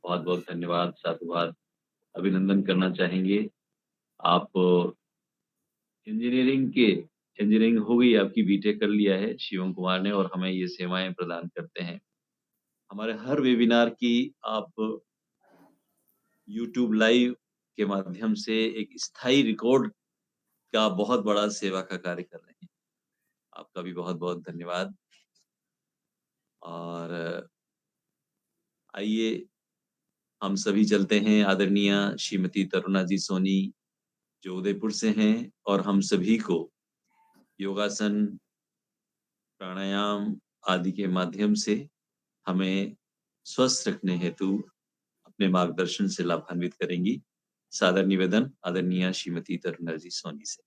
बहुत-बहुत धन्यवाद, साधुवाद, अभिनंदन करना चाहेंगे। आप इंजीनियरिंग हो गई आपकी बीटेक कर लिया है शिवम कुमार ने और हमें ये सेवाएँ प्रदान करते हैं। हमारे हर वेबिनार की आप यूट्यूब लाइव के माध्यम से एक स्थायी रिकॉर्ड का बहुत बड़ा सेवा का कार्य कर रहे हैं। आपका भी बहुत-बहुत धन्यवाद और आइए हम सभी चलते हैं आदरणीय श्रीमती तरुणा जी सोनी जो उदयपुर से हैं और हम सभी को योगासन, प्राणायाम आदि के माध्यम से हमें स्वस्थ रखने हेतु अपने मार्गदर्शन से लाभान्वित करेंगी। सादर निवेदन आदरणीय श्रीमती तरुणा जी सोनी से।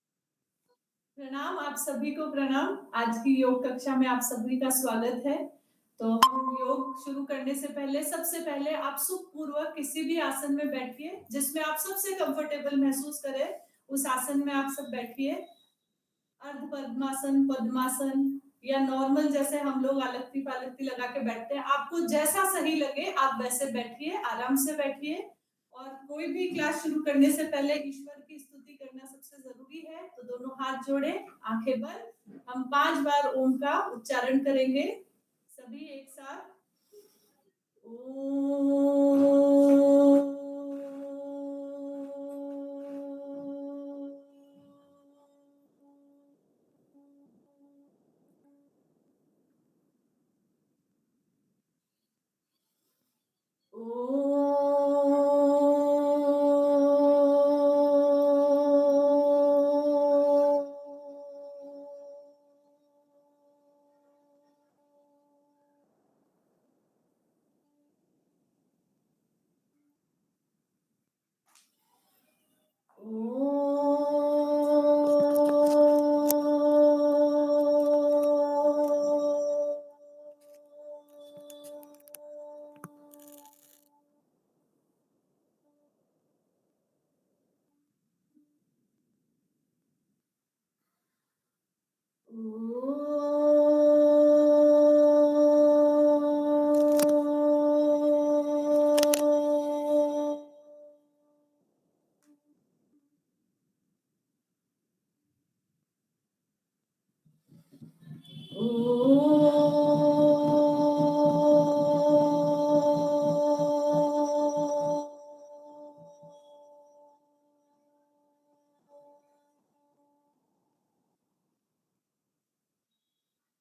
प्रणाम, आप सभी को प्रणाम। आज की योग कक्षा में आप सभी का स्वागत है। तो हम योग शुरू करने से पहले सबसे पहले आप सुखपूर्वक किसी भी आसन में बैठिए जिसमें आप सबसे कंफर्टेबल महसूस करें, उस आसन में आप सब बैठिए। अर्ध पद्मासन, पद्मासन या नॉर्मल जैसे हम लोग आलक्ति पालक्ति लगा के बैठते हैं, आपको जैसा सही लगे आप वैसे बैठिए, आराम से बैठिए। और कोई भी क्लास शुरू करने से पहले ईश्वर की स्तुति करना सबसे जरूरी है। तो दोनों हाथ जोड़े, आंखें बंद, हम 5 बार ओम का उच्चारण करेंगे सभी एक साथ।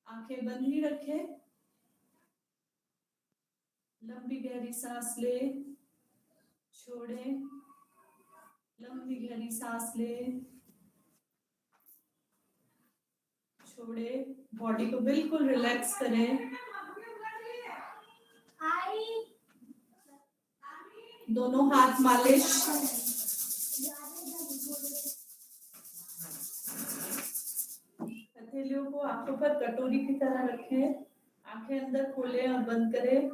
आंखें बंद ही रखें, लंबी गहरी सांस ले, छोड़े, लंबी गहरी सांस ले, छोड़े, बॉडी को बिल्कुल रिलैक्स करें। दोनों हाथ मालिश, हथेलियों को आंखों पर कटोरी की तरह रखें, आंखें अंदर खोलें और बंद करें।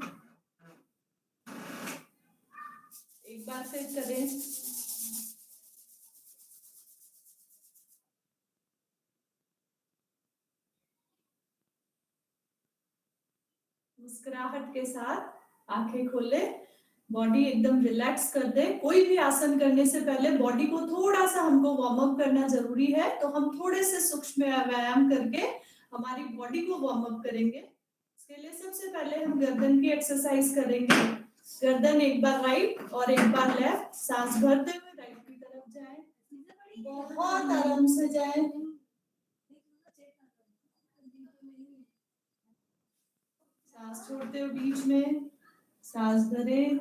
एक बार फिर करें। मुस्कुराहट के साथ आंखें खोले, बॉडी एकदम रिलैक्स कर दे। कोई भी आसन करने से पहले बॉडी को थोड़ा सा हमको वार्म अप करना जरूरी है, तो हम थोड़े से सूक्ष्म व्यायाम करके हमारी बॉडी को वार्म अप करेंगे। इसके लिए सबसे पहले हम गर्दन की एक्सरसाइज करेंगे। गर्दन एक बार राइट और एक बार लेफ्ट, सांस भरते हुए राइट की तरफ जाए, बहुत आराम से जाए। सांस छोड़ते हुए बीच में सांस भरें,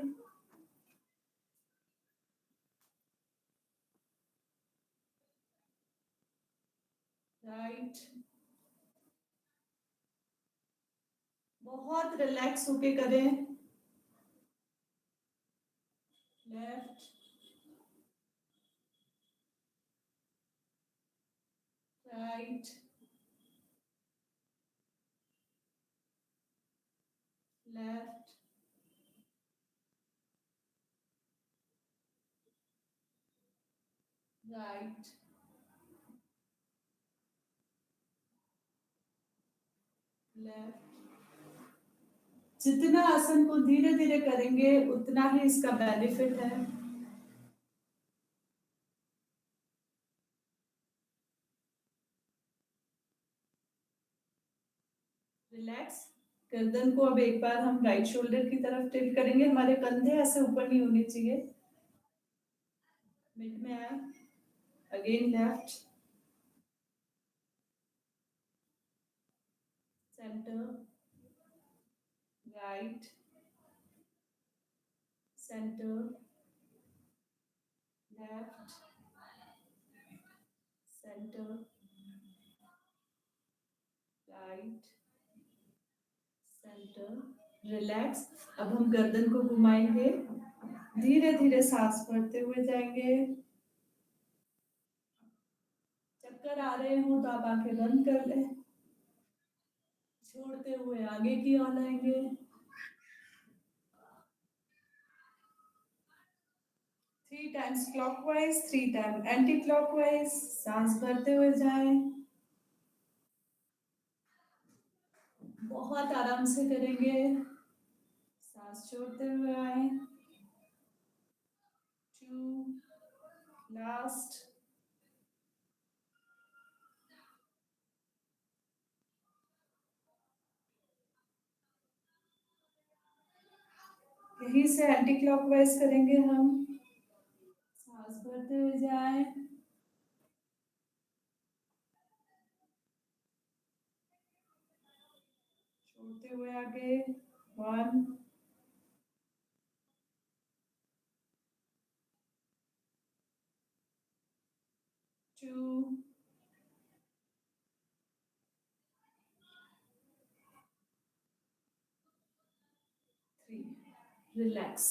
राइट, बहुत रिलैक्स होके करें, left, right, left, right, left. जितना आसन को धीरे धीरे करेंगे उतना ही इसका बेनिफिट है। रिलैक्स। गर्दन को अब एक बार हम राइट शोल्डर की तरफ टिल्ट करेंगे, हमारे कंधे ऐसे ऊपर नहीं होने चाहिए। मिड में आए, again left, centre, right, centre, left, centre, right, centre, relax. अब हम गर्दन को घुमाएंगे, धीरे धीरे सांस भरते हुए जाएंगे। चक्कर आ रहे हो तो आप आंखें बंद कर लें, छोड़ते हुए आगे की ओर आएंगे। 3 times clockwise, 3 time anti clockwise, सांस भरते हुए जाएं। बहुत आराम से करेंगे, सांस छोड़ते हुए आए। 2, लास्ट। यहीं से एंटी क्लॉकवाइज करेंगे हम, सांस भरते हुए जाएं, छोड़ते हुए आगे। 1, 2, 3, रिलैक्स।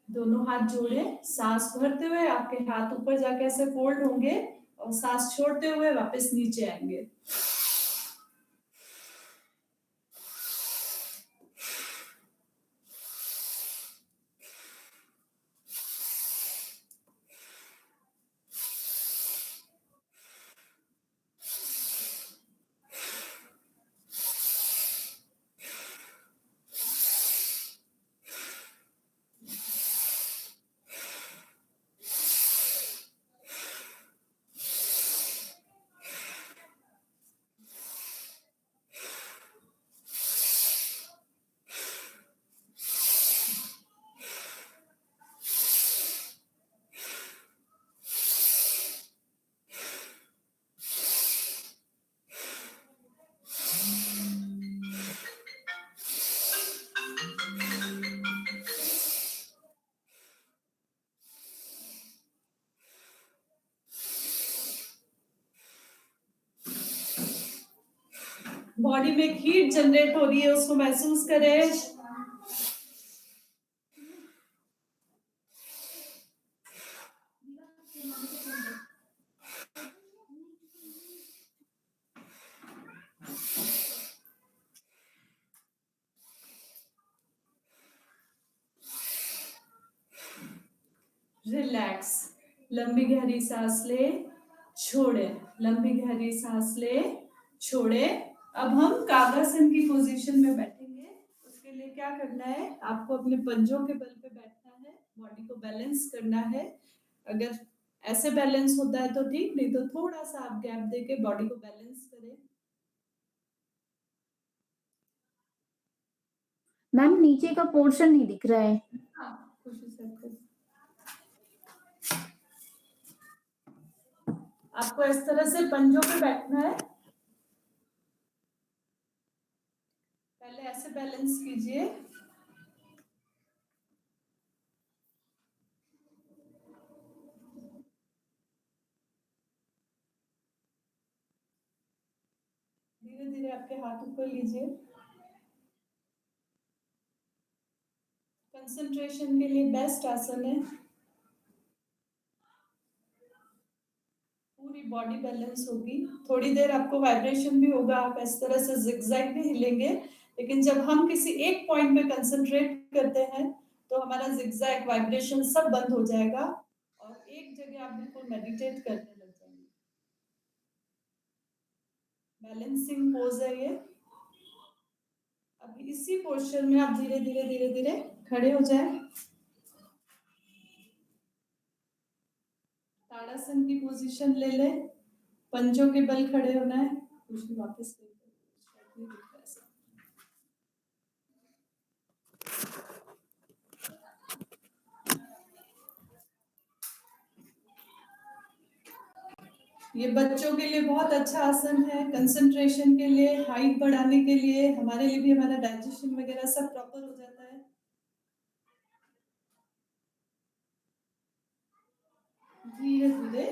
दोनों हाथ जोड़े, सांस भरते हुए आपके हाथ ऊपर जाके ऐसे फोल्ड होंगे और सांस छोड़ते हुए वापस नीचे आएंगे। बॉडी में हीट जनरेट हो रही है, उसको महसूस करें। रिलैक्स। लंबी गहरी सांस ले, छोड़े, लंबी गहरी सांस ले, छोड़े। अब हम कागासन की पोजीशन में बैठेंगे। उसके लिए क्या करना है, आपको अपने पंजों के बल पे बैठना है, बॉडी को बैलेंस करना है। अगर ऐसे बैलेंस होता है तो ठीक, नहीं तो थोड़ा सा आप गैप देके बॉडी को बैलेंस करें। मैम नीचे का पोर्शन नहीं दिख रहा है। हाँ, कोशिश करते। आपको इस तरह से पंजों पे बैठना है। पहले ऐसे बैलेंस कीजिए, धीरे धीरे आपके हाथ ऊपर लीजिए। कंसंट्रेशन के लिए बेस्ट आसन है। पूरी बॉडी बैलेंस होगी। थोड़ी देर आपको वाइब्रेशन भी होगा, आप इस तरह से जिगजैग भी हिलेंगे, लेकिन जब हम किसी एक पॉइंट पे कंसंट्रेट करते हैं तो हमारा जिगजैग वाइब्रेशन सब बंद हो जाएगा और एक जगह आप बिल्कुल मेडिटेट करने लग जाएंगे। बैलेंसिंग पोज है ये। अभी इसी पोस्चर में आप धीरे धीरे धीरे धीरे खड़े हो जाए। ताड़ासन की पोजीशन ले ले, पंजों के बल खड़े होना है। कुछ वापस ये बच्चों के लिए बहुत अच्छा आसन है, कंसंट्रेशन के लिए, हाइट बढ़ाने के लिए, हमारे लिए भी हमारा डाइजेशन वगैरह सब प्रॉपर हो जाता है। धीरे धीरे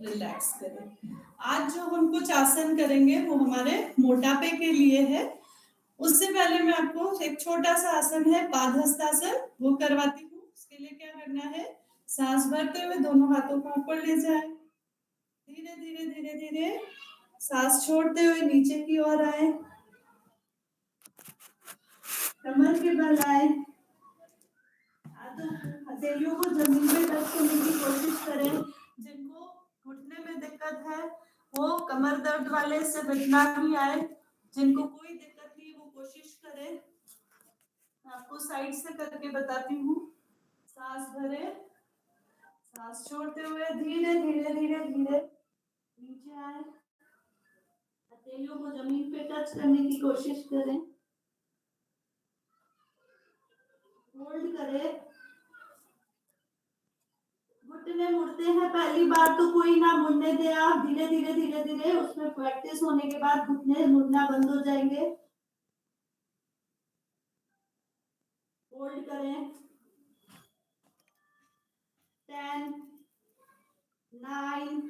रिलैक्स करें। आज जो हम कुछ आसन करेंगे वो हमारे मोटापे के लिए है। उससे पहले मैं आपको एक छोटा सा आसन है पादहस्तासन, वो करवाती हूँ। उसके लिए क्या करना है, सांस भरते हुए दोनों हाथों को ऊपर ले जाए, धीरे धीरे धीरे धीरे सांस छोड़ते हुए नीचे की ओर आए, कमर के बल आए, हथेलियों को जमीन पे टच करने की कोशिश करें। जिनको घुटने में दिक्कत है वो कमर दर्द वाले से बचना भी आए, जिनको कोई दिक्कत नहीं वो कोशिश करें। आपको साइड से करके बताती हूँ। सांस भरे, सांस छोड़ते हुए धीरे धीरे धीरे धीरे नीचे आए, हथेलियों को जमीन पे टच करने की कोशिश करें, होल्ड करें। घुटने मुड़ते हैं पहली बार तो कोई ना मुड़ने दे, आप धीरे धीरे धीरे धीरे उसमें प्रैक्टिस होने के बाद घुटने मुड़ना बंद हो जाएंगे। होल्ड करें। 10, 9,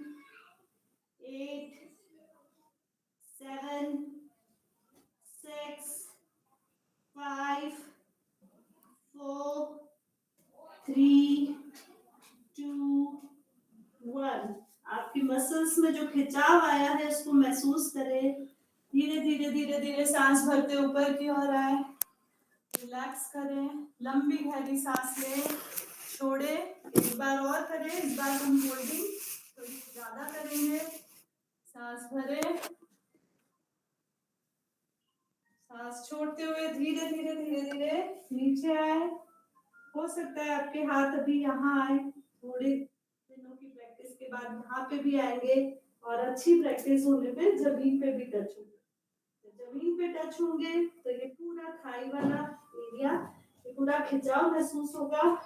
8, 7, 6, 5, 4, 3, 2, 1। आपकी मसल्स में जो खिंचाव आया है उसको महसूस करें। धीरे धीरे धीरे धीरे सांस भरते ऊपर की ओर आए, रिलैक्स करें, लंबी गहरी सांस लें, छोड़े। एक बार और करें, इस बार हम होल्डिंग थोड़ी ज्यादा करेंगे। सांस भरे, सांस छोड़ते हुए धीरे धीरे धीरे धीरे नीचे आए। हो सकता है आपके हाथ अभी यहाँ आए, थोड़े दिनों की प्रैक्टिस के बाद यहाँ पे भी आएंगे और अच्छी प्रैक्टिस होने पे जमीन पे भी टच होंगे। जमीन पे टच होंगे तो ये पूरा थाई वाला एरिया, ये पूरा खिंचाव महसूस होगा।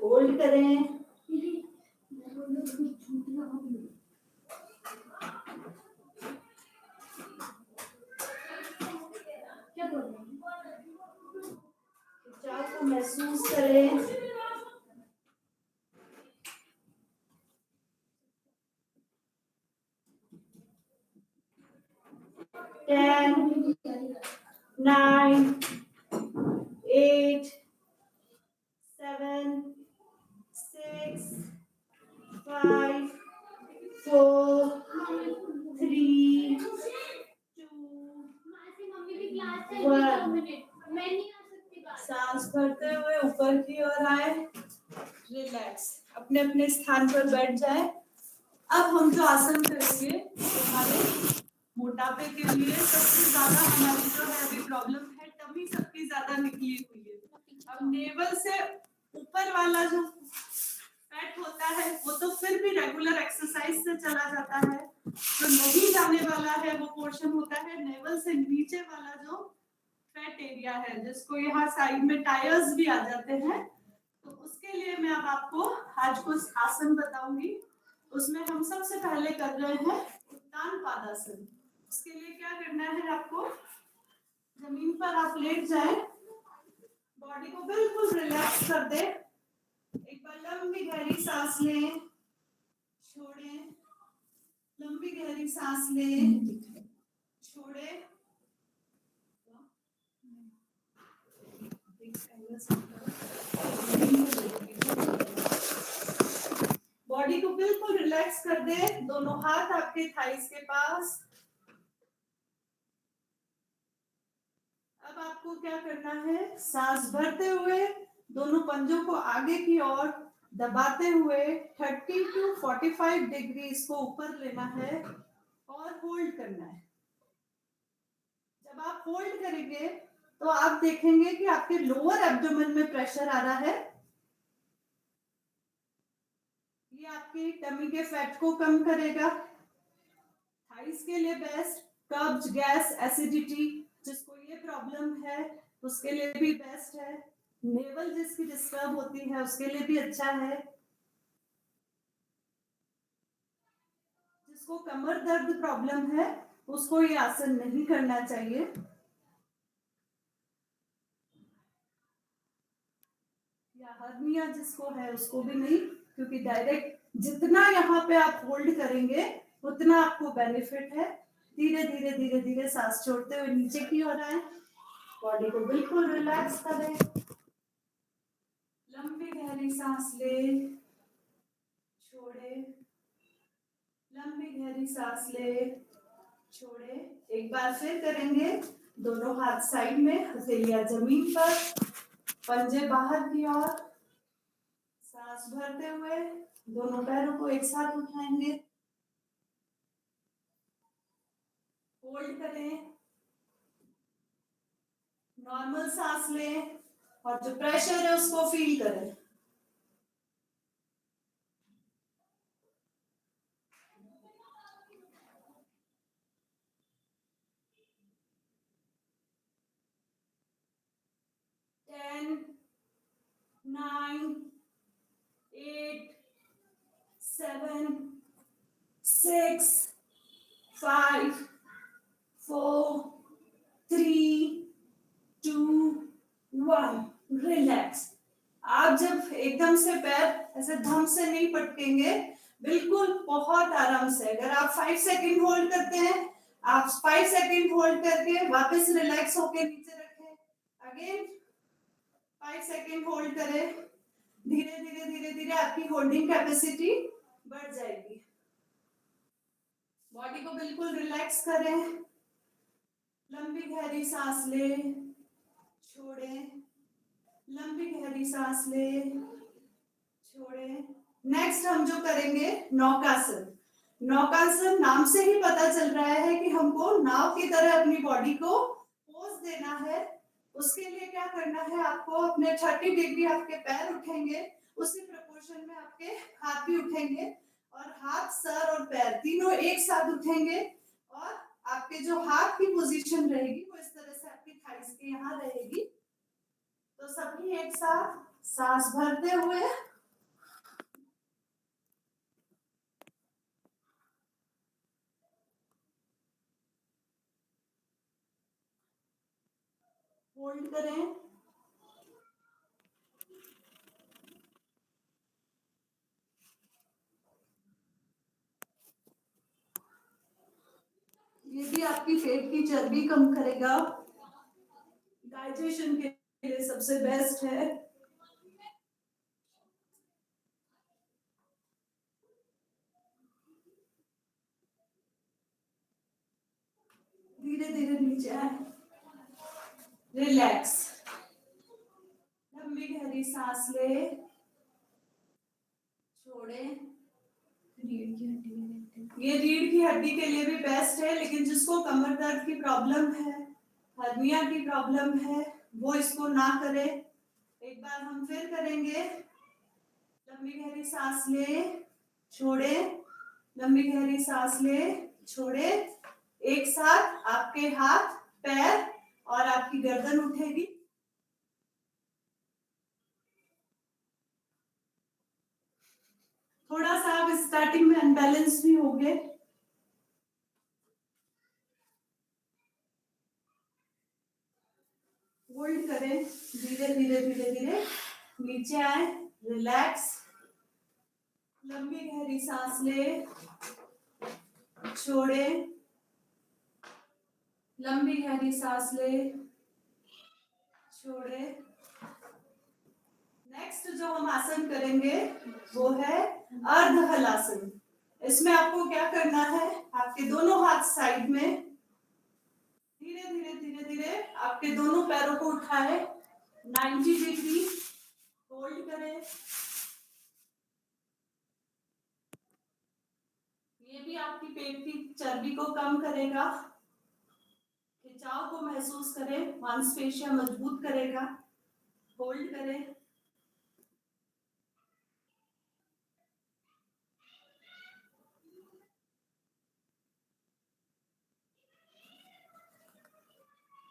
होल्ड करें। खिंचाव को महसूस करें। 10, 9, 8, 7, 6, 5, 4, 3, 2, 1। सांस भरते हुए ऊपर की ओर आए, रिलैक्स, अपने अपने स्थान पर बैठ जाए। अब हम जो आसन करेंगे हमारे मोटापे के लिए सबसे ज्यादा हमारी जो है अभी प्रॉब्लम है, टमी सबकी ज्यादा निकली हुई है। अब नेवल से ऊपर वाला जो फैट होता है वो तो फिर भी रेगुलर एक्सरसाइज से चला जाता है, जो नहीं जाने वाला है वो पोर्शन होता है नेवल से नीचे वाला जो फैट एरिया है, जिसको यहाँ साइड में टायर्स भी आ जाते हैं। तो उसके लिए मैं अब आपको आज कुछ आसन बताऊंगी। उसमें हम सबसे पहले कर रहे हैं उत्तान पादासन। उसके लिए क्या करना है, आपको जमीन पर आप लेट जाए, बॉडी को बिल्कुल रिलैक्स कर दे। एक बार लंबी गहरी सांस लें, छोड़े, लंबी गहरी सांस लें, छोड़े। बॉडी को बिल्कुल रिलैक्स कर दे, दोनों हाथ आपके थाइस के पास। अब अब आपको क्या करना है, सांस भरते हुए दोनों पंजों को आगे की ओर दबाते हुए 30 टू 45 डिग्री इसको ऊपर लेना है और होल्ड करना है। जब आप होल्ड करेंगे तो आप देखेंगे कि आपके लोअर एब्डोमेन में प्रेशर आ रहा है। ये आपकी टमी के फैट को कम करेगा। थाइस के लिए बेस्ट, कब्ज, गैस, एसिडिटी जिसको ये प्रॉब्लम है उसके लिए भी बेस्ट है। नेवल जिसकी डिस्टर्ब होती है उसके लिए भी अच्छा है। जिसको कमर दर्द प्रॉब्लम है उसको ये आसन नहीं करना चाहिए। या हर्निया जिसको है उसको भी नहीं, क्योंकि डायरेक्ट जितना यहाँ पे आप होल्ड करेंगे उतना आपको बेनिफिट है। धीरे धीरे धीरे धीरे सांस छोड़ते हुए नीचे की ओर आए, बॉडी को बिल्कुल रिलैक्स करें। लंबी गहरी सांस ले, छोड़े, लंबी गहरी सांस ले, छोड़े। एक बार फिर करेंगे, दोनों हाथ साइड में, हथेलियां जमीन पर, पंजे बाहर की ओर। सांस भरते हुए दोनों पैरों को एक साथ उठाएंगे, होल्ड करें, नॉर्मल सांस लें और जो प्रेशर है उसको फील करें। Ten, 9, 8, 7, 6, 5, 4, 3, 2, 1, relax. आप जब एकदम से पैर ऐसे धम से नहीं पटकेंगे, बिल्कुल बहुत आराम से। अगर आप 5 सेकंड होल्ड करते हैं, आप 5 सेकंड होल्ड करके वापस रिलैक्स होके नीचे रखें। अगेन 5 सेकंड होल्ड करें। धीरे धीरे धीरे धीरे आपकी होल्डिंग कैपेसिटी बढ़ जाएगी। बॉडी को बिल्कुल रिलैक्स करें। लंबी गहरी सांस ले, छोड़े, लंबी गहरी सांस ले, छोड़े। नेक्स्ट हम जो करेंगे नौकासन। नौकासन नाम से ही पता चल रहा है कि हमको नाव की तरह अपनी बॉडी को पोज देना है। उसके लिए क्या करना है, आपको अपने 30 डिग्री आपके पैर उठेंगे, उसी प्रोपोर्शन में आपके हाथ भी उठेंगे और हाथ, सर और पैर तीनों एक साथ उठेंगे और आपके जो हाथ की पोजीशन रहेगी वो इस तरह से आपकी थाइस के यहाँ रहेगी। तो सभी एक साथ सांस भरते हुए होल्ड करें। ये भी आपकी पेट की चर्बी कम करेगा, डाइजेशन के लिए सबसे बेस्ट है। धीरे धीरे नीचे आए, रिलैक्स। लंबी गहरी सांस ले, छोड़े। ये रीढ़ की हड्डी के लिए भी बेस्ट है, लेकिन जिसको कमर दर्द की प्रॉब्लम है, हर्निया की प्रॉब्लम है, वो इसको ना करे। एक बार हम फिर करेंगे। लंबी गहरी सांस ले, छोड़े, लंबी गहरी सांस ले, छोड़े। एक साथ आपके हाथ, पैर और आपकी गर्दन उठेगी। थोड़ा सा आप स्टार्टिंग में अनबैलेंस भी होंगे। होल्ड करें, धीरे धीरे धीरे धीरे नीचे आए, रिलैक्स। लंबी गहरी सांस ले, छोड़े, लंबी गहरी सांस ले, छोड़े। नेक्स्ट जो हम आसन करेंगे वो है अर्ध हलासन। इसमें आपको क्या करना है, आपके दोनों हाथ साइड में, धीरे धीरे धीरे धीरे आपके दोनों पैरों को उठाए, 90 डिग्री होल्ड करें। ये भी आपकी पेट की चर्बी को कम करेगा। खिंचाव को महसूस करें, मांसपेशियां मजबूत करेगा। होल्ड करें।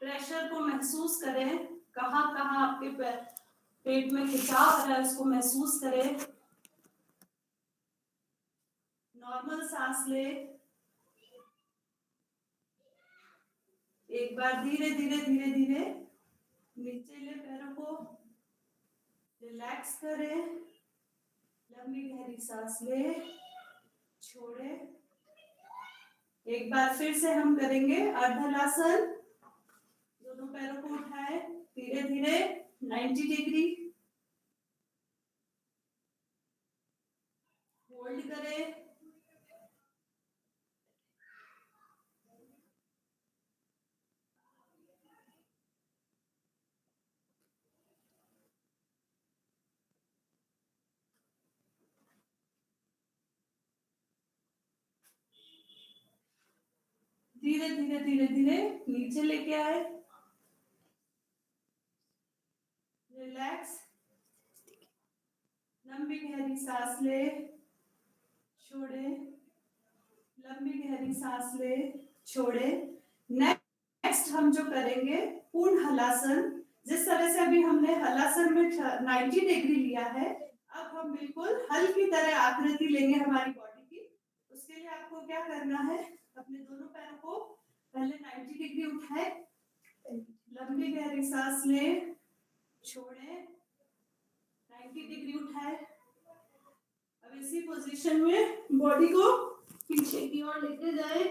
प्रेशर को महसूस करें, कहाँ कहाँ आपके पेट में खिंचाव आ रहा है उसको महसूस करें। नॉर्मल सांस ले। एक बार धीरे धीरे धीरे धीरे नीचे ले पैरों को, रिलैक्स करें। लंबी गहरी सांस ले, छोड़े। एक बार फिर से हम करेंगे अर्धलासन। दोनों पैरों को उठाए, धीरे धीरे 90 डिग्री होल्ड करें। धीरे धीरे धीरे धीरे नीचे लेके आए, रिलैक्स। लंबी गहरी सांस ले, छोड़े। लंबी गहरी सांस ले, छोड़े। नेक्स्ट हम जो करेंगे पूर्ण हलासन। जिस तरह से अभी हमने हलासन में 90 डिग्री लिया है, अब हम बिल्कुल हल की तरह आकृति लेंगे हमारी बॉडी की। उसके लिए आपको क्या करना है, अपने दोनों पैरों को पहले 90 डिग्री उठाए, लंबी गहरी सांस ले, छोड़े। 90 डिग्री उठाए। अब इसी पोजीशन में बॉडी को पीछे की ओर लेके जाए,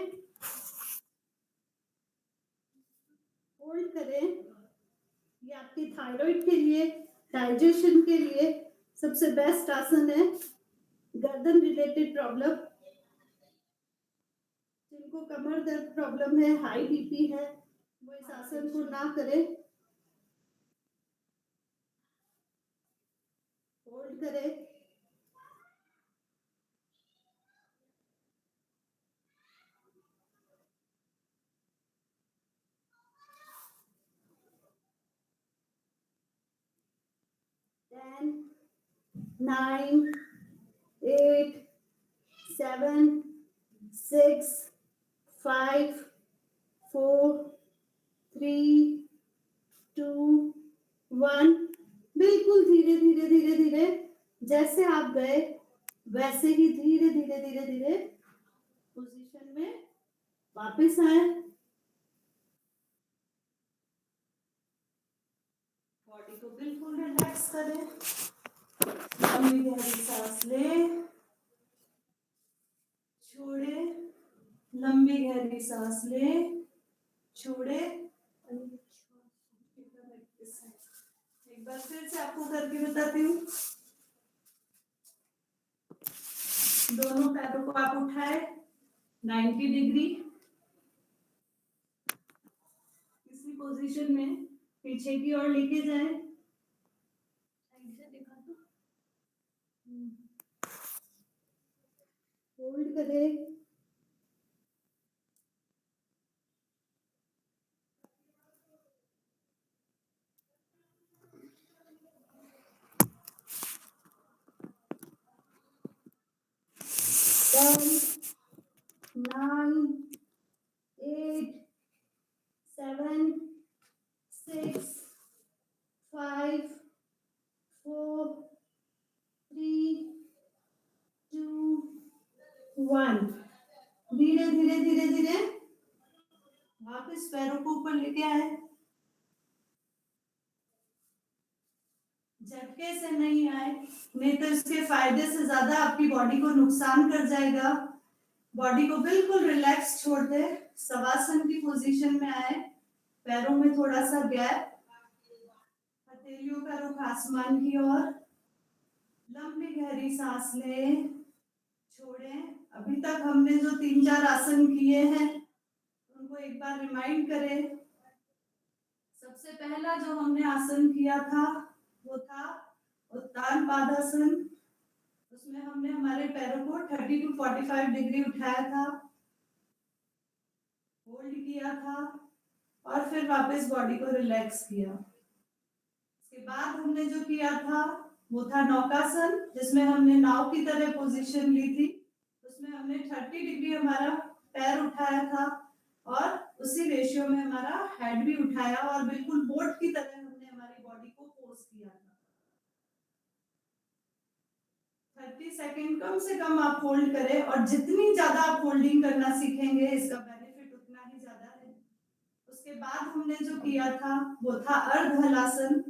होल्ड करें। ये आपकी थायराइड के लिए, डाइजेशन के लिए सबसे बेस्ट आसन है। गर्दन रिलेटेड प्रॉब्लम, जिनको कमर दर्द प्रॉब्लम है, हाई बीपी है, वो इस आसन को ना करें। होल्ड करें। Ten, 9, 8, 7, 6, 5, 4, 3, 2, 1। बिल्कुल धीरे धीरे धीरे धीरे जैसे आप गए वैसे ही धीरे धीरे धीरे धीरे पोजीशन में वापस आए। बॉडी को बिल्कुल रिलैक्स करें। लंबी गहरी सांस ले, छोड़े। लंबी गहरी सांस ले, छोड़े। एक बार फिर से आपको करके बताती हूँ। दोनों पैरों को आप उठाए, 90 डिग्री इसी पोजीशन में पीछे की ओर लेके जाए। होल्ड करें। Ten, 9, 8, 7, 6, 5, 4, 3, 2, 1। धीरे धीरे धीरे धीरे वापस पैरों को ऊपर लेके आए। झटके से नहीं आए, नहीं तो इसके फायदे से ज्यादा आपकी बॉडी को नुकसान कर जाएगा। बॉडी को बिल्कुल रिलैक्स छोड़ दे। शवासन की पोजीशन में आए, पैरों में थोड़ा सा गैप, हथेलियों का रुख आसमान की ओर। लंबी गहरी सांस ले, छोड़े। अभी तक हमने जो 3-4 आसन किए हैं उनको एक बार रिमाइंड करें। सबसे पहला जो हमने आसन किया था वो था उत्तान पादासन। उसमें हमने हमारे पैरों को 30 to 45 डिग्री उठाया था, होल्ड किया था और फिर वापस बॉडी को रिलैक्स किया। उसके बाद हमने जो किया था वो था नौकासन, जिसमें हमने नाव की तरह पोजीशन ली थी। उसमें हमने 30 डिग्री हमारा पैर उठाया था और उसी रेशियो में हमारा हेड भी उठाया और बिल्कुल बोट की तरह हमने हमारी बॉडी को पोज किया था। 30 सेकेंड कम से कम आप होल्ड करें और जितनी ज्यादा आप होल्डिंग करना सीखेंगे इसका बेनिफिट उतना ही ज्यादा है। उसके बाद हमने जो किया था वो था अर्ध हलासन।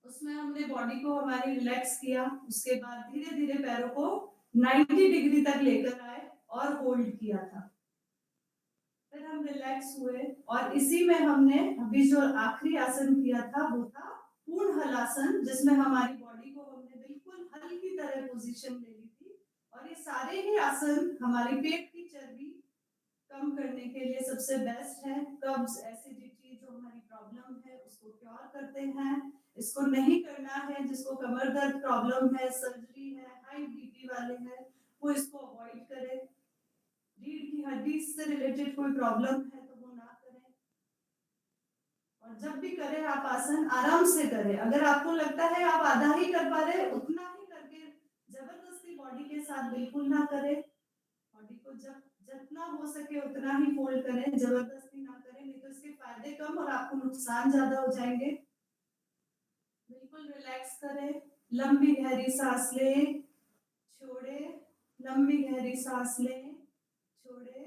उसमें हमने बॉडी को हमारी रिलैक्स किया। उसके बाद धीरे धीरे पैरों को 90 डिग्री तक लेकर आए और होल्ड किया था। फिर हम रिलैक्स हुए और इसी में हमने अभी जो आखिरी आसन किया था वो था पूर्ण हलासन, जिसमें हमारी बॉडी को हमने बिल्कुल हल की तरह पोजीशन ले ली थी। और ये सारे ही आसन हमारे पेट की चर्बी कम करने के लिए सबसे बेस्ट है। कब्ज, एसिडिटी जो हमारी प्रॉब्लम है उसको क्योर करते हैं। इसको नहीं करना है जिसको कमर दर्द प्रॉब्लम है, सर्जरी है, हाई बीपी वाले हैं, वो इसको अवॉइड करें। रीढ़ की हड्डी से रिलेटेड कोई प्रॉब्लम है तो वो ना करें। और जब भी करें आप आसन आराम से करें। अगर आपको लगता है आप आधा ही कर पा रहे उतना ही करके, जबरदस्ती बॉडी के साथ बिल्कुल ना करें। बॉडी को जब जितना हो सके उतना ही फोल्ड करें, जबरदस्ती ना करें, नहीं तो इसके फायदे कम और आपको नुकसान ज्यादा हो जाएंगे। बिल्कुल रिलैक्स करें, लंबी गहरी सांस लें, छोड़े, लंबी गहरी सांस लें, छोड़े।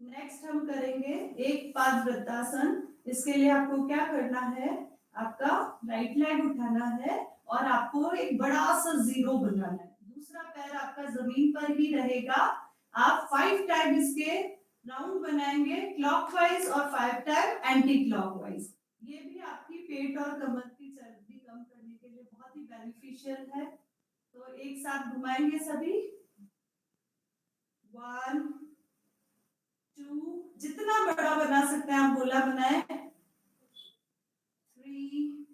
नेक्स्ट हम करेंगे एक पाद वृत्तासन। इसके लिए आपको क्या करना है, आपका राइट लेग उठाना है और आपको एक बड़ा सा जीरो बनाना है। दूसरा पैर आपका जमीन पर ही रहेगा। आप 5 टाइम इसके राउंड बनाएंगे क्लॉकवाइज और 5 टाइम एंटी क्लॉकवाइज। ये भी आपकी पेट और कमर की चर्बी कम करने के लिए बहुत ही बेनिफिशियल है। तो एक साथ घुमाएंगे सभी। 1 2, जितना बड़ा बना सकते हैं आप गोला बनाए। 3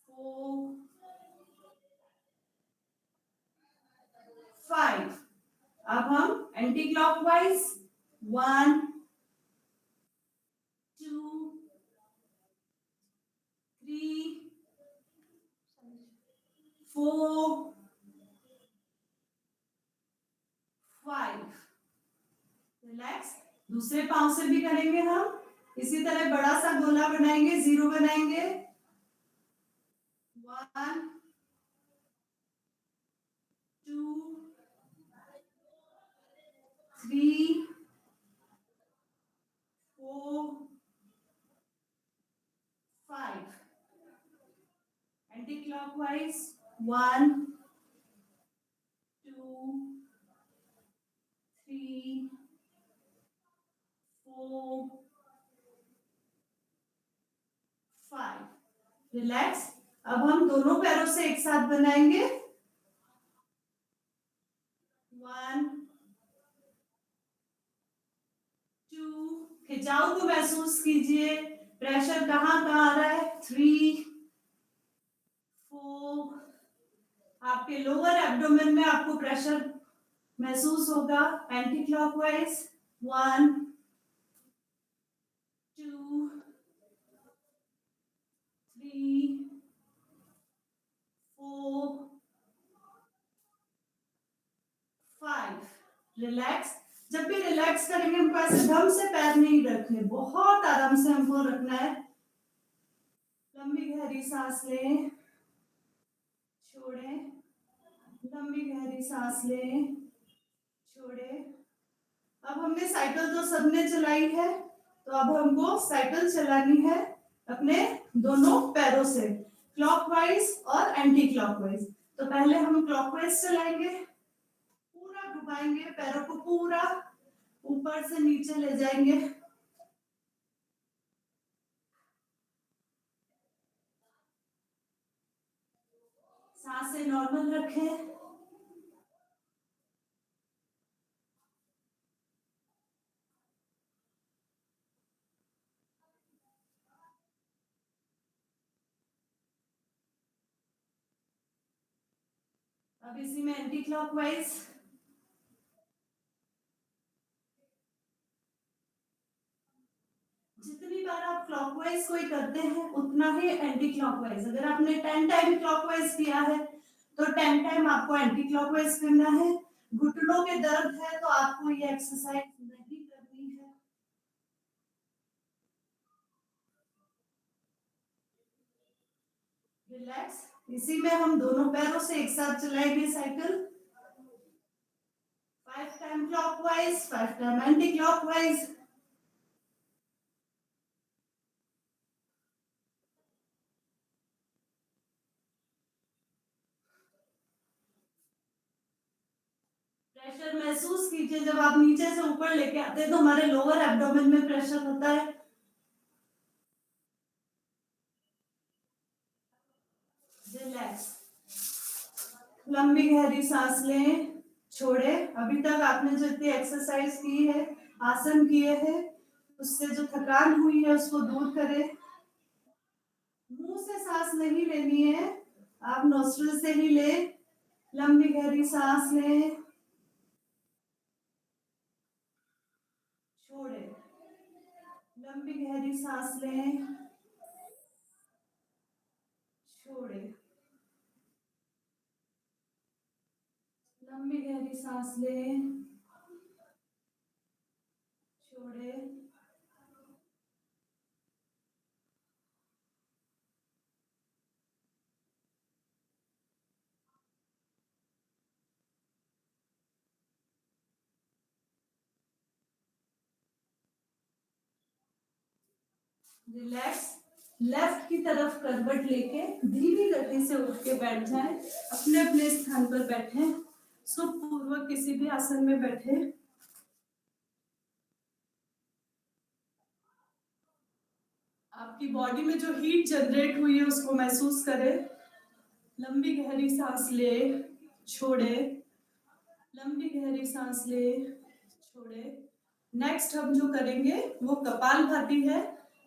4 5। अब हम एंटी क्लॉकवाइज 1 2 3 4 5। रिलैक्स। दूसरे पांव से भी करेंगे हम इसी तरह, बड़ा सा गोला बनाएंगे, जीरो बनाएंगे। 1 2 3 4 5। Anti clockwise 1 2 3 4 5। रिलैक्स। अब हम दोनों पैरों से एक साथ बनाएंगे। 1 2, खिंचाव को महसूस कीजिए, प्रेशर कहाँ कहाँ आ रहा है। 3 4, आपके लोअर एब्डोमेन में आपको प्रेशर महसूस होगा। Anti clockwise 1 2 3 4 5। रिलैक्स। जब भी रिलैक्स करेंगे हमको ऐसे दम से पैर नहीं रखने, बहुत आराम से हमको रखना है। लंबी गहरी सांस लें, छोड़ें, लंबी गहरी सांस लें, छोड़ें। अब हमने साइकिल तो सबने चलाई है, तो अब हमको साइकिल चलानी है अपने दोनों पैरों से, क्लॉकवाइज और एंटी क्लॉकवाइज। तो पहले हम क्लॉकवाइज चलाएंगे, पूरा घुमाएंगे पैरों को, पूरा ऊपर से नीचे ले जाएंगे। सांसें नॉर्मल रखें। अब इसी में एंटी क्लॉकवाइज, जितनी बार आप क्लॉकवाइज कोई करते हैं उतना ही एंटी क्लॉकवाइज। अगर आपने 10 टाइम क्लॉकवाइज किया है तो 10 टाइम आपको एंटी क्लॉकवाइज करना है। घुटनों के दर्द है तो आपको ये एक्सरसाइज नहीं करनी है। रिलैक्स। इसी में हम दोनों पैरों से एक साथ चलाएंगे cycle. 5 time clockwise, 5 time anti clockwise. Pressure महसूस कीजिए। जब आप नीचे से ऊपर लेके आते हैं तो हमारे लोअर एब्डोमेन में प्रेशर होता है। रिलैक्स। लंबी गहरी सांस लें, छोड़े। अभी तक आपने जो इतनी एक्सरसाइज की है, आसन किए हैं, उससे जो थकान हुई है उसको दूर करें। मुंह से सांस नहीं लेनी है, आप नोस्ट्रिल से ही ले। लंबी गहरी सांस लें, छोड़े। लंबी गहरी सांस लें, छोड़े। लंबी गहरी सांस लें, छोड़े। रिलैक्स। लेफ्ट की तरफ करवट लेके धीमी गति से उठ के बैठ जाएं। अपने अपने स्थान पर बैठे, सुखपूर्वक किसी भी आसन में बैठे। आपकी बॉडी में जो हीट जनरेट हुई है उसको महसूस करें। लंबी गहरी सांस ले, छोड़े। लंबी गहरी सांस ले, छोड़े। नेक्स्ट हम जो करेंगे वो कपालभाति है।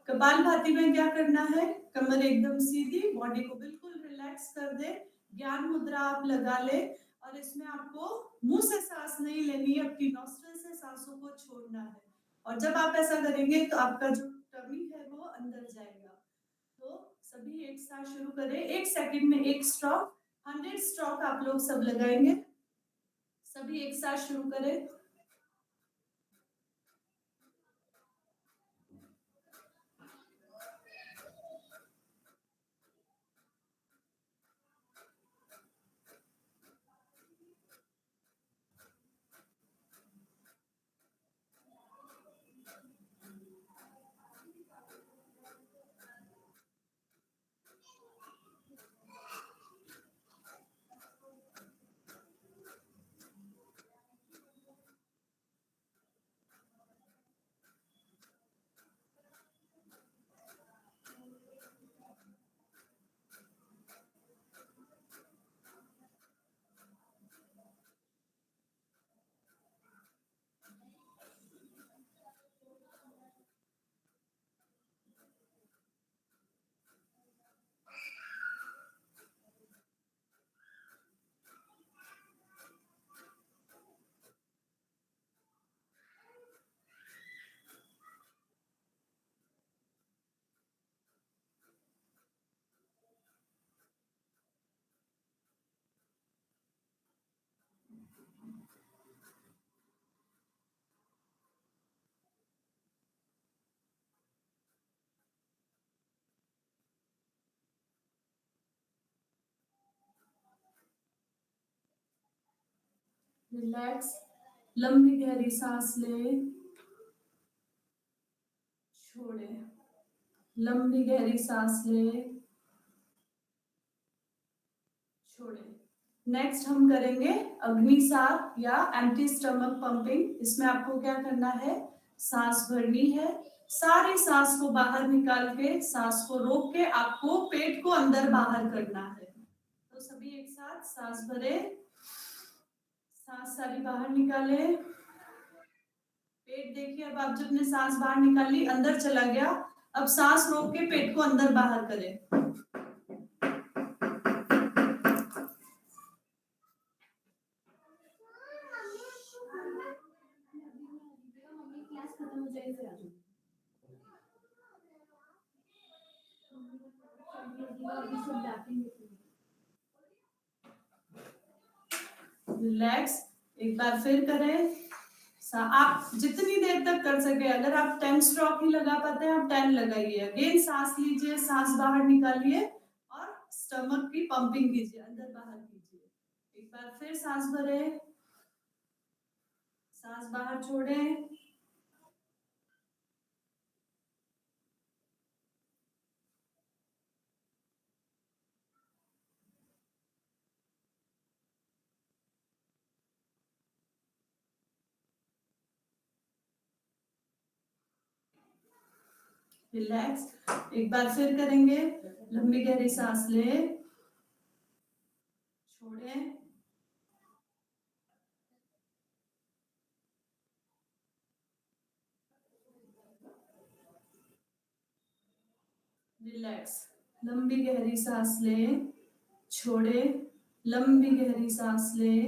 कपालभाति में क्या करना है, कमर एकदम सीधी, बॉडी को बिल्कुल रिलैक्स कर दे। ज्ञान मुद्रा आप लगा ले और इसमें आपको मुंह से सांस नहीं लेनी है, आपकी नॉस्ट्रिल से सांसों को छोड़ना है। और जब आप ऐसा करेंगे तो आपका जो टमी है वो अंदर जाएगा। तो सभी एक साथ शुरू करें। 1 सेकंड में 1 स्ट्रोक, 100 स्ट्रोक आप लोग सब लगाएंगे। सभी एक साथ शुरू करें। रिलैक्स। लंबी गहरी सांस ले, छोड़े। लंबी गहरी सांस ले, छोड़े। नेक्स्ट हम करेंगे अग्निसार या एंटी स्टमक पंपिंग। इसमें आपको क्या करना है, सांस भरनी है, सारी सांस को बाहर निकाल के, सांस को रोक के आपको पेट को अंदर बाहर करना है। तो सभी एक साथ सांस भरे, सांस सारी बाहर निकाले। पेट देखिए, अब आप जब ने सांस बाहर निकाली अंदर चला गया, अब सांस रोक के पेट को अंदर बाहर करें। रिलैक्स। एक बार फिर करें। आप जितनी देर तक कर सके, अगर आप 10 स्ट्रोक ही लगा पाते हैं आप 10 लगाइए। अगेन सांस लीजिए, सांस बाहर निकालिए और स्टमक की पंपिंग कीजिए, अंदर बाहर कीजिए। एक बार फिर सांस भरें, सांस बाहर छोड़ें। रिलैक्स। एक बार फिर करेंगे। लंबी गहरी सांस ले, छोड़ें। रिलैक्स। लंबी गहरी सांस ले, छोड़े। लंबी गहरी सांस ले,